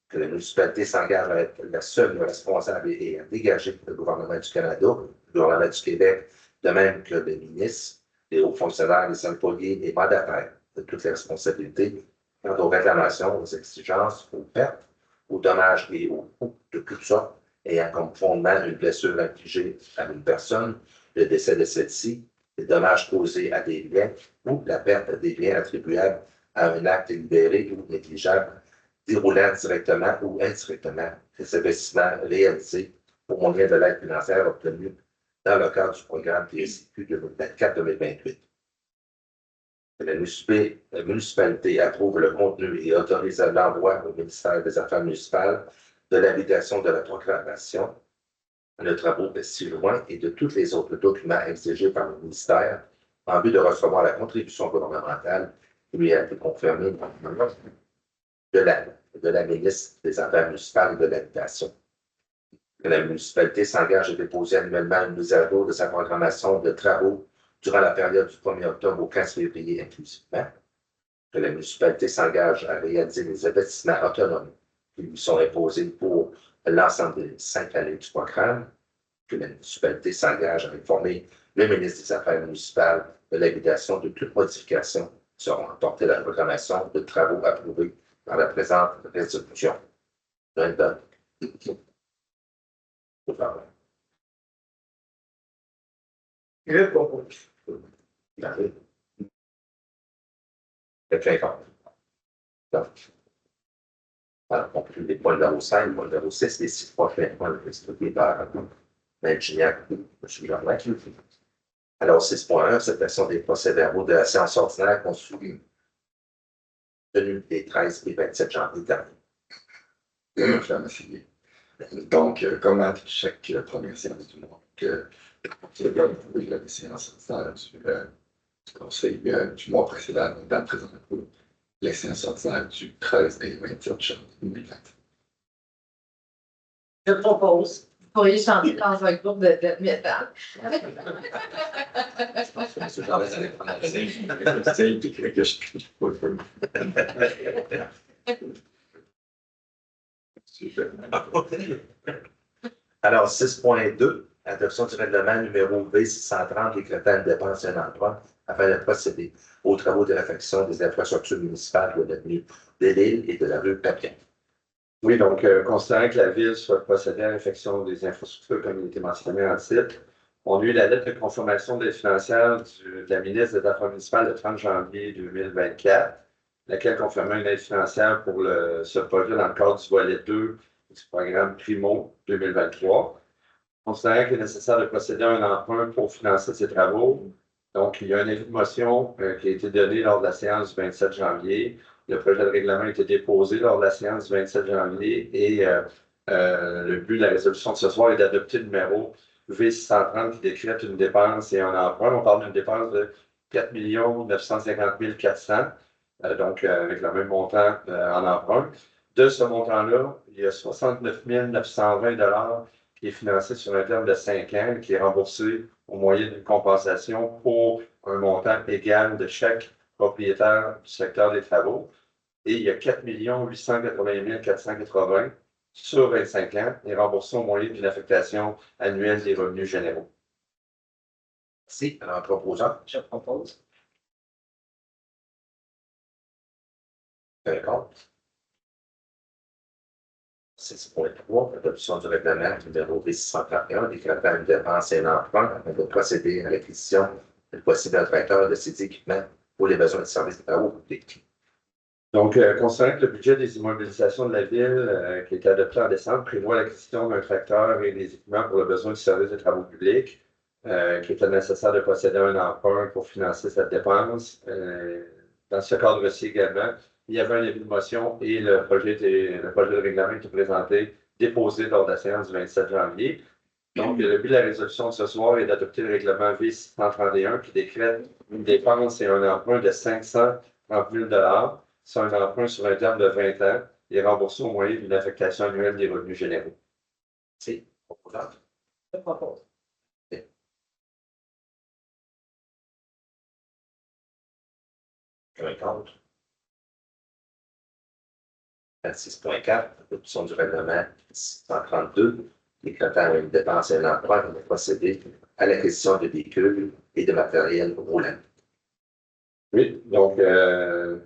que la municipalité s'engage à être la seule responsable et à dégager le gouvernement du Canada, le gouvernement du Québec, de même que les ministres, les hauts fonctionnaires, les employés et mandataires de toutes les responsabilités quant aux réclamations, aux exigences, aux pertes, aux dommages et aux coûts de toutes sortes, ayant comme fondement une blessure infligée à une personne, le décès de celle-ci, les dommages causés à des biens ou la perte des biens attribuables à un acte délibéré ou négligeable déroulant directement ou indirectement des investissements réalisés au moyen de l'aide financière obtenue dans le cadre du programme TSQ 2024-2028. La municipalité approuve le contenu et autorise l'envoi au ministère des Affaires municipales de l'habitation de la proclamation de travaux de si loin et de tous les autres documents exigés par le ministère en vue de recevoir la contribution gouvernementale qui lui a été confirmée de la ministre des Affaires municipales et de l'Habitation. La municipalité s'engage à déposer annuellement une mise à jour de sa programmation de travaux durant la période du 1er octobre au 15 février inclusivement. Que la municipalité s'engage à réaliser des investissements autonomes qui lui sont imposés pour l'ensemble des 5 années du programme. Que la municipalité s'engage à informer le ministre des Affaires municipales de l'habitation de toute modification qui seront apportées à la programmation de travaux approuvés dans la présente résolution. Je propose. Alors, on conclut les points numéro 5, point numéro 6, les 6 prochains points expliqués par l'ingénieur M. Germain. Alors, 6.1, acceptation des procès-verbaux de la séance ordinaire conçue tenue les 13 et 27 janvier dernier. Donc, comme à chaque première séance du mois, la séance ordinaire du conseil du mois précédent, dans le présent cours, les séances ordinaires du 13 et 27 janvier 2020. Je propose. Vous pourriez chanter dans un groupe de death metal. Alors, 6.2, adoption du règlement numéro V630 décrétant une dépense d'un emploi afin de procéder aux travaux de réfection des infrastructures municipales de l'avenue de l'Île et de la rue Papien. Oui, donc, considérant que la Ville soit procédée à la réfection des infrastructures comme il était mentionné en titre, on a eu la lettre de confirmation des financières de la ministre des Affaires municipales le 30 janvier 2024, laquelle confirmait une aide financière pour ce projet dans le cadre du volet 2 du programme Primo 2023. Considérant qu'il est nécessaire de procéder à un emprunt pour financer ces travaux, donc il y a un avis de motion qui a été donné lors de la séance du 27 janvier. Le projet de règlement a été déposé lors de la séance du 27 janvier et le but de la résolution de ce soir est d'adopter le numéro V630 qui décrète une dépense et un emprunt. On parle d'une dépense de 4 950 400, donc avec le même montant en emprunt. De ce montant-là, il y a 69 920 qui est financé sur un terme de 5 ans, qui est remboursé au moyen d'une compensation pour un montant égal de chaque propriétaire du secteur des travaux. Et il y a 4 880 480 sur 25 ans et remboursé au moyen d'une affectation annuelle des revenus généraux. Merci. Alors, proposant. Je propose. Contre. 6.3, adoption du règlement numéro V631 décrétant une dépense et un emprunt afin de procéder à l'acquisition de possible tracteur de ces équipements pour les besoins de services de travaux publics. Donc, considérant que le budget des immobilisations de la Ville, qui a été adopté en décembre, prévoit l'acquisition d'un tracteur et des équipements pour le besoin du service de travaux publics, qui était nécessaire de procéder à un emprunt pour financer cette dépense. Dans ce cadre-ci également, il y avait un avis de motion et le projet de règlement était présenté, déposé lors de la séance du 27 janvier. Donc, le but de la résolution de ce soir est d'adopter le règlement V631 qui décrète une dépense et un emprunt de 530 000 $. C'est un emprunt sur un terme de 20 ans et remboursé au moyen d'une affectation annuelle des revenus généraux. C'est proposant. Je propose. Contre. 6.4, adoption du règlement 632, décrétant une dépense et un emprunt pour procéder à l'acquisition de véhicules et de matériel roulant. Oui, donc, je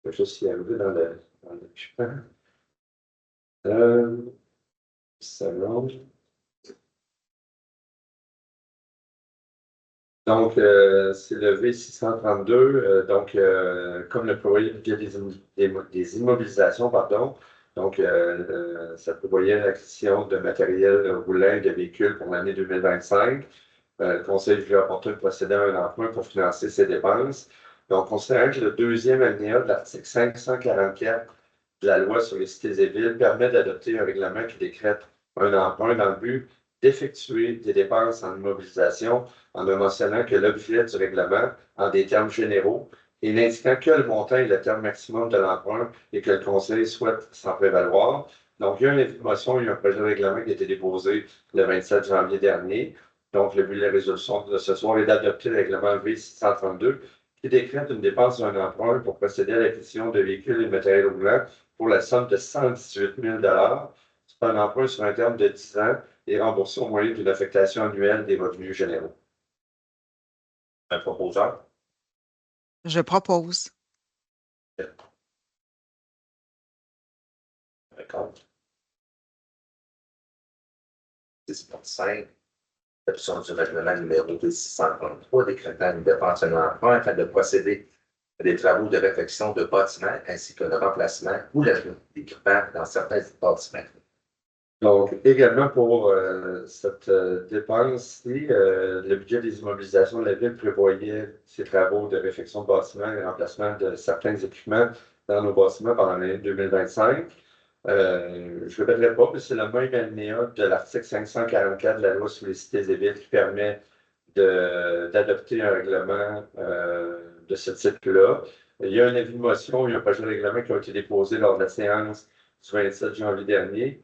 vais juste y arriver dans le document. Seconde. Donc, c'est le V632. Donc, comme le prévoyait le budget des immobilisations, pardon. Donc, ça prévoyait l'acquisition de matériel roulant et de véhicules pour l'année 2025. Le Conseil juge opportun de procéder à un emprunt pour financer ces dépenses. Donc, considérant que le deuxième alinéa de l'article 544 de la loi sur les cités et villes permet d'adopter un règlement qui décrète un emprunt dans le but d'effectuer des dépenses en immobilisation en ne mentionnant que l'objet du règlement en des termes généraux et n'indiquant que le montant et le terme maximum de l'emprunt et que le Conseil souhaite s'en prévaloir. Donc, il y a une information, il y a un projet de règlement qui a été déposé le 27 janvier dernier. Donc, le but de la résolution de ce soir est d'adopter le règlement V632 qui décrète une dépense d'un emprunt pour procéder à l'acquisition de véhicules et de matériel roulant pour la somme de 118 000 $. C'est un emprunt sur un terme de 10 ans et remboursé au moyen d'une affectation annuelle des revenus généraux. Un proposeur? Je propose. D'accord. 6.5. L'option du règlement numéro 2633 décrétant une dépense d'un emprunt afin de procéder à des travaux de réfection de bâtiments ainsi que le remplacement ou l'ajout d'équipements dans certains bâtiments. Donc, également pour cette dépense-ci, le budget des immobilisations de la Ville prévoyait ces travaux de réfection de bâtiments et remplacement de certains équipements dans nos bâtiments pendant l'année 2025. Je ne répéterai pas, mais c'est le même alinéa de l'article 544 de la loi sur les cités et villes qui permet d'adopter un règlement de ce type-là. Il y a un avis de motion, il y a un projet de règlement qui a été déposé lors de la séance du 27 janvier dernier.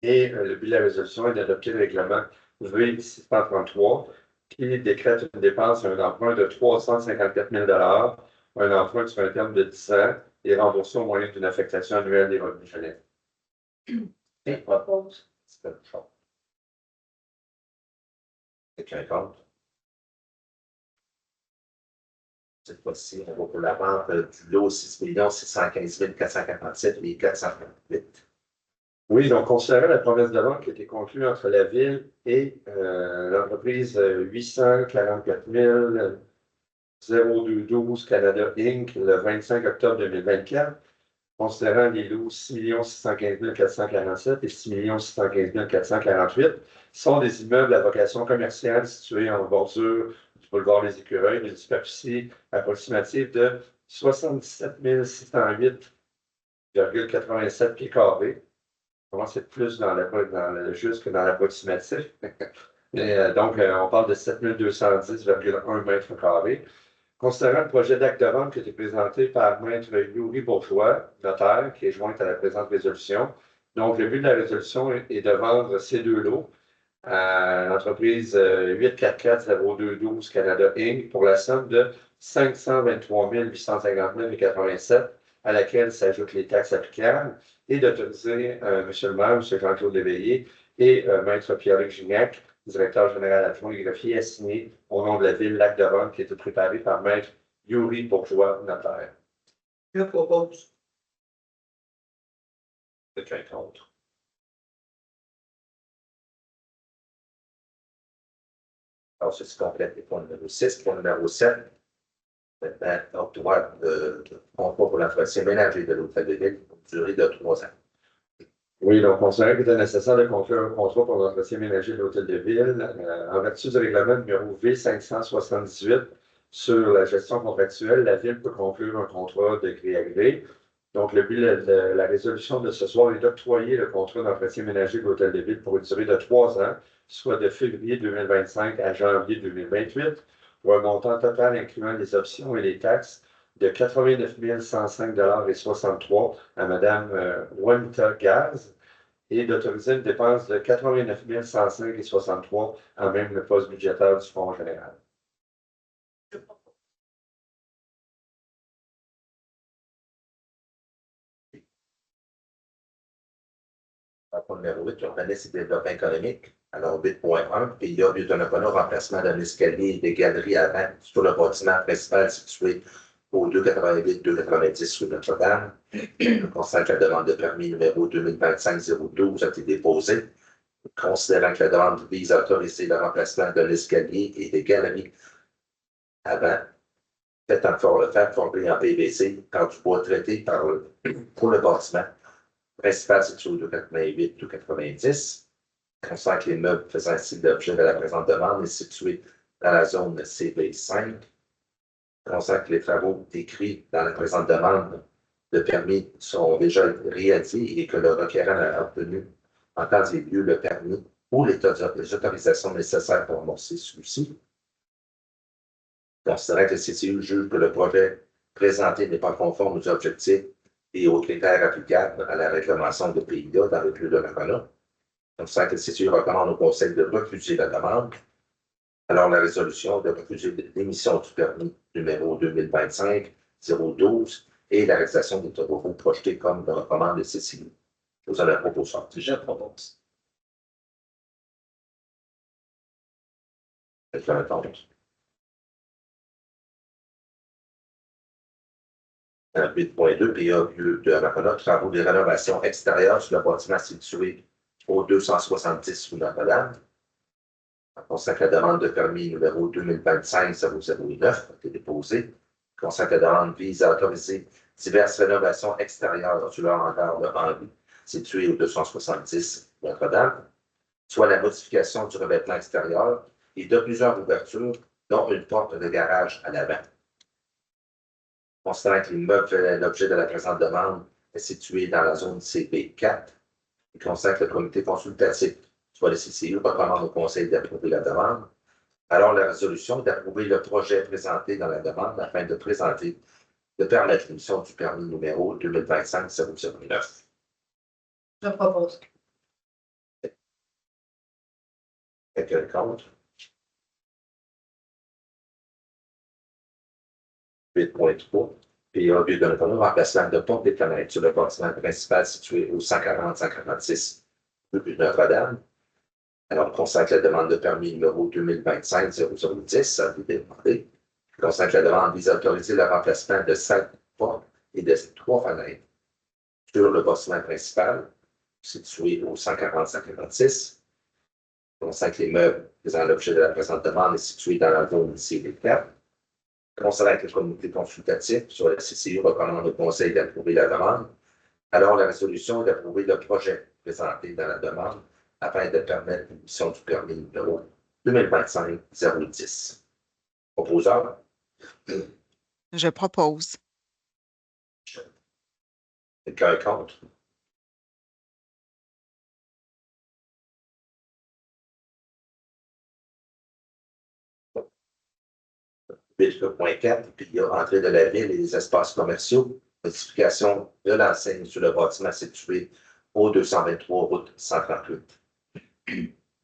Et le but de la résolution est d'adopter le règlement V633 qui décrète une dépense et un emprunt de 354 000 $, un emprunt sur un terme de 10 ans et remboursé au moyen d'une affectation annuelle des revenus généraux. Je propose. Quelqu'un contre? Cette fois-ci, on va pour la vente du lot 6 615 447 et 438. Oui, donc considérant la promesse de vente qui a été conclue entre la Ville et l'entreprise 844 0212 Canada Inc. le 25 octobre 2024, considérant les lots 6 615 447 et 6 615 448, sont des immeubles à vocation commerciale situés en bordure du boulevard des Écureuils d'une superficie approximative de 77 608,87 pieds carrés. C'est plus juste que dans l'approximatif. Donc, on parle de 7210,1 mètres carrés. Considérant le projet d'acte de vente qui a été présenté par Maître Yuri Bourgeois, notaire, qui est jointe à la présente résolution. Donc, le but de la résolution est de vendre ces deux lots à l'entreprise 844-0212 Canada Inc. pour la somme de 523 859,87 à laquelle s'ajoutent les taxes applicables, et d'autoriser M. le maire, M. Jean-Claude Léveillé et Maître Pierre-Luc Gignac, directeur général adjoint et greffier, à signer au nom de la Ville l'acte de vente qui a été préparé par Maître Yuri Bourgeois, notaire. Je propose. Quelqu'un contre? Alors, ceci complète les points numéro 6. Point numéro 7. Maintenant, octroi de contrat pour l'entretien ménager de l'hôtel de ville pour une durée de 3 ans. Oui, donc, considérant qu'il était nécessaire de conclure un contrat pour l'entretien ménager de l'hôtel de ville, en vertu du règlement numéro V578 sur la gestion contractuelle, la Ville peut conclure un contrat de gré à gré. Donc, le but de la résolution de ce soir est d'octroyer le contrat d'entretien ménager de l'hôtel de ville pour une durée de 3 ans, soit de février 2025 à janvier 2028, pour un montant total incluant les options et les taxes de 89 105,63 $ à Mme Juanita Gaz et d'autoriser une dépense de 89 105,63 $ en même le poste budgétaire du Fonds général. Point numéro 8, urbanisme et développement économique. Alors, 8.1, PIA, but d'un remplacement d'un escalier et des galeries avant sur le bâtiment principal situé au 288-290 rue Notre-Dame. On constate que la demande de permis numéro 2025-012 a été déposée. Considérant que la demande vise à autoriser le remplacement d'un escalier et des galeries avant, faire former en PVC par du bois traité pour le bâtiment principal situé au 288 ou 90. Constant que les meubles faisant ainsi l'objet de la présente demande est situé dans la zone CB5. Constant que les travaux décrits dans la présente demande de permis sont déjà réalisés et que le requérant a obtenu en temps et lieu le permis ou les autorisations nécessaires pour amorcer celui-ci. Considérant que le CCU juge que le projet présenté n'est pas conforme aux objectifs et aux critères applicables à la réglementation de PIA dans le plus de Rapana. Considérant que le CCU recommande au Conseil de refuser la demande. Alors, la résolution de refuser l'émission du permis numéro 2025-012 et la réalisation des travaux projetés comme le recommande le CCU. Vous en avez proposé. Je propose. Quelqu'un contre? 8.2, PA de Rapana, travaux de rénovation extérieure sur le bâtiment situé au 270 rue Notre-Dame. On constate la demande de permis numéro 2025-009 a été déposée. On constate que la demande vise à autoriser diverses rénovations extérieures sur le hangar de Henry, situé au 270 Notre-Dame, soit la modification du revêtement extérieur et de plusieurs ouvertures, dont une porte de garage à l'avant. Considérant que l'immeuble fait l'objet de la présente demande est situé dans la zone CP4, et constate que le comité consultatif, soit le CCU, recommande au Conseil d'approuver la demande. Alors, la résolution est d'approuver le projet présenté dans la demande afin de permettre l'émission du permis numéro 2025-009. Je propose. Quelqu'un contre? 8.3. PA de Notre-Dame, remplacement de porte des fenêtres sur le bâtiment principal situé au 140-146 rue Notre-Dame. Alors, on constate la demande de permis numéro 2025-010 a été demandée. On constate que la demande vise à autoriser le remplacement de 5 portes et de 3 fenêtres sur le bâtiment principal situé au 140-146. On constate que les meubles faisant l'objet de la présente demande est situé dans la zone CB4. Concernant le comité consultatif sur la CCU recommande au Conseil d'approuver la demande. Alors, la résolution est d'approuver le projet présenté dans la demande afin de permettre l'émission du permis numéro 2025-010. Proposeur? Je propose. Quelqu'un est contre? .4, puis il y a entrée de la ville et des espaces commerciaux, modification de l'enseigne sur le bâtiment situé au 223 route 138.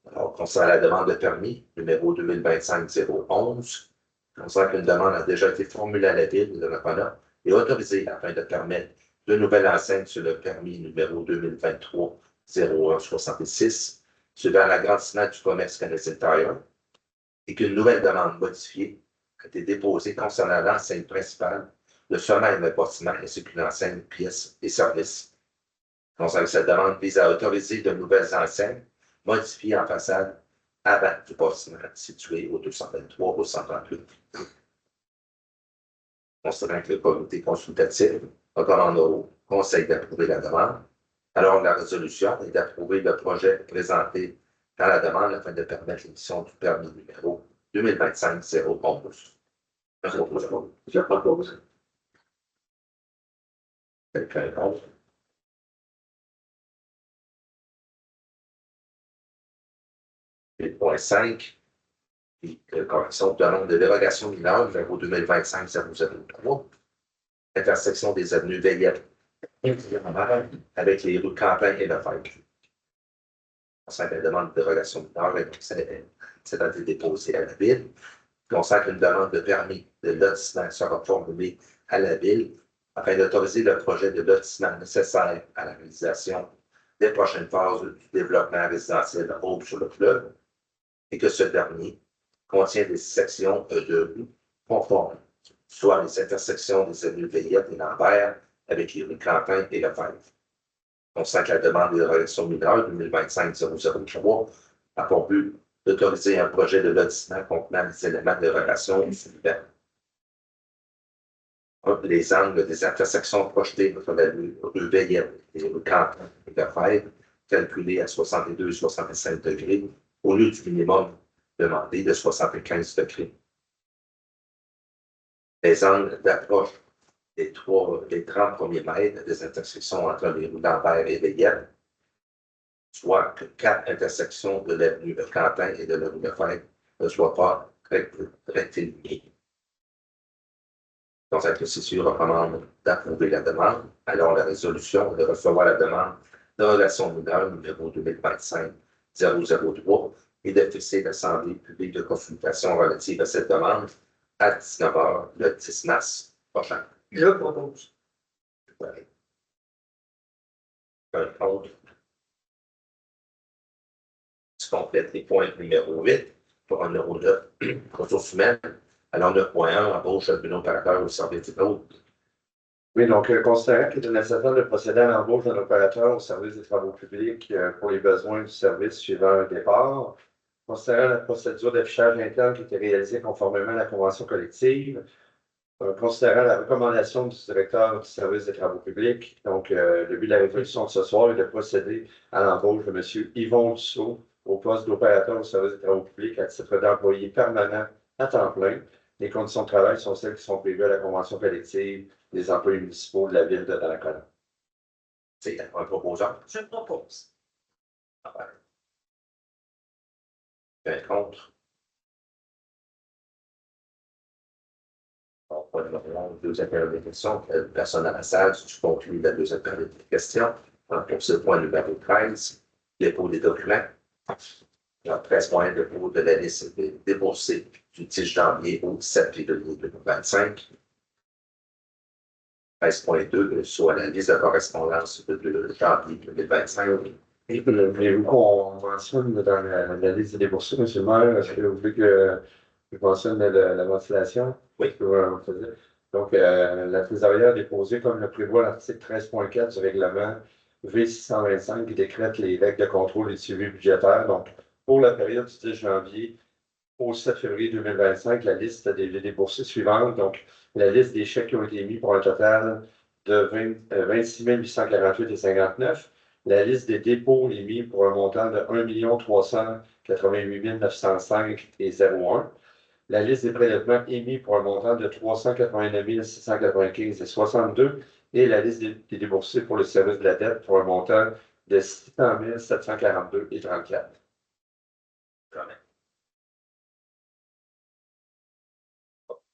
Alors, concernant la demande de permis, numéro 2025-011, concernant qu'une demande a déjà été formulée à la ville de Rapana et autorisée afin de permettre de nouvelles enseignes sur le permis numéro 2023-0166, suivant l'agrandissement du commerce canadien Tire, et qu'une nouvelle demande modifiée a été déposée concernant l'enseigne principale, le sommet de bâtiment ainsi qu'une enseigne pièces et services. Concernant cette demande vise à autoriser de nouvelles enseignes modifiées en façade avant du bâtiment situé au 223 au 138. Considérant que le comité consultatif recommande au Conseil d'approuver la demande, alors la résolution est d'approuver le projet présenté dans la demande afin de permettre l'émission du permis numéro 2025-011. Je propose. Quelqu'un contre? Point 5. Correction de demande de dérogation mineure numéro 2025-003. Intersection des avenues Veillette avec les rues Campin et Lefebvre. Concernant la demande de dérogation mineure, c'est à été déposée à la ville. Concernant une demande de permis de lotissement sera formulée à la ville afin d'autoriser le projet de lotissement nécessaire à la réalisation des prochaines phases du développement résidentiel Aube sur le fleuve et que ce dernier contient des sections de rue conformes, soit les intersections des avenues Veillette et Lambert avec les rues Campin et Lefebvre. On sent que la demande de relation mineure 2025-003 a pour but d'autoriser un projet de lotissement contenant des éléments de relation suivants. Les angles des intersections projetées entre la rue Veillette et rue Quentin et Lefebvre, calculés à 62 et 65 degrés, au lieu du minimum demandé de 75 degrés. Les angles d'approche des 30 premiers mètres des intersections entre les rues Lambert et Veillette, soit que 4 intersections de l'avenue Quentin et de la rue Lefebvre ne soient pas rectilignées. Donc, la procédure recommande d'approuver la demande. Alors, la résolution de recevoir la demande de relation mineure numéro 2025-003 et de fixer l'Assemblée publique de consultation relative à cette demande à 19h le 10 mars prochain. Je propose. Un autre. Tu complètes les points numéro 8 pour un numéro 9, ressources humaines. Alors, 9.1, embauche d'un opérateur au service des autres. Oui, donc, considérant qu'il est nécessaire de procéder à l'embauche d'un opérateur au service des travaux publics pour les besoins du service suivant un départ, considérant la procédure d'affichage interne qui était réalisée conformément à la convention collective, considérant la recommandation du directeur du service des travaux publics, donc le but de la résolution de ce soir est de procéder à l'embauche de M. Yvon Dussault au poste d'opérateur au service des travaux publics à titre d'employé permanent à temps plein. Les conditions de travail sont celles qui sont prévues à la convention collective des employés municipaux de la ville de Donnacona. C'est un proposant. Je propose. Un contre. Donc, deuxième période de questions. Personne à la salle, je conclue la deuxième période de questions. Donc, pour ce point numéro 13, dépôt des documents. 13 points de dépôt de la liste déboursée du 10 janvier au 17 février 2025. 13.2, soit la liste de correspondance de janvier 2025. Et voulez-vous qu'on mentionne dans la liste des déboursés, M. le maire, est-ce que vous voulez que je mentionne la ventilation? Oui. Donc, la trésorière a déposé, comme le prévoit l'article 13.4 du règlement V625 qui décrète les règles de contrôle et de suivi budgétaire. Donc, pour la période du 10 janvier au 7 février 2025, la liste des déboursés suivantes. Donc, la liste des chèques qui ont été émis pour un total de 26 848,59. La liste des dépôts émis pour un montant de 1 388 905,01. La liste des prélèvements émis pour un montant de 389 695,62. Et la liste des déboursés pour le service de la dette pour un montant de 600 742,34.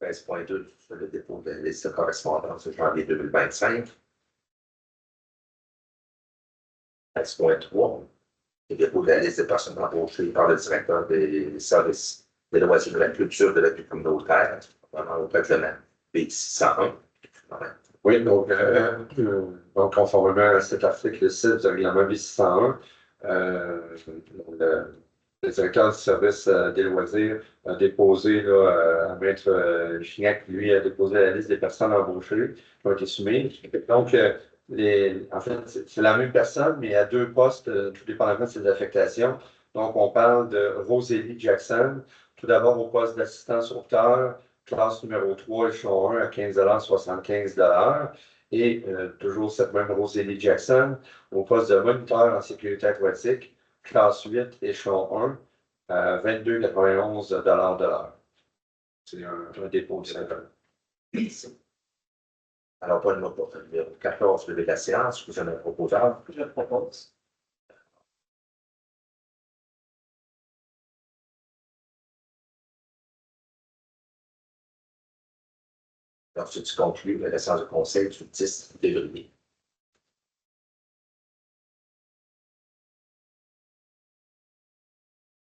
13.2 sur le dépôt de la liste de correspondance de janvier 2025. 13.3, le dépôt de la liste des personnes embauchées par le directeur des services des loisirs de la culture de la vie communautaire, au règlement B601. Oui, donc conformément à cet article 6 du règlement B601, le directeur du service des loisirs a déposé à Maître Chignac, lui, a déposé la liste des personnes embauchées qui ont été soumises. Donc, en fait, c'est la même personne, mais à deux postes, tout dépendamment de ses affectations. Donc, on parle de Rosélie Jackson, tout d'abord au poste d'assistant sauveteur, classe numéro 3, échelon 1 à 15,75 $. Et toujours cette même Rosélie Jackson, au poste de moniteur en sécurité aquatique, classe 8, échelon 1, à 22,91 $ de l'heure. C'est un dépôt directeur. Alors, point numéro 14, lever la séance, vous en avez proposeur. Je propose. Alors, si tu conclus la séance de conseil du 10 février.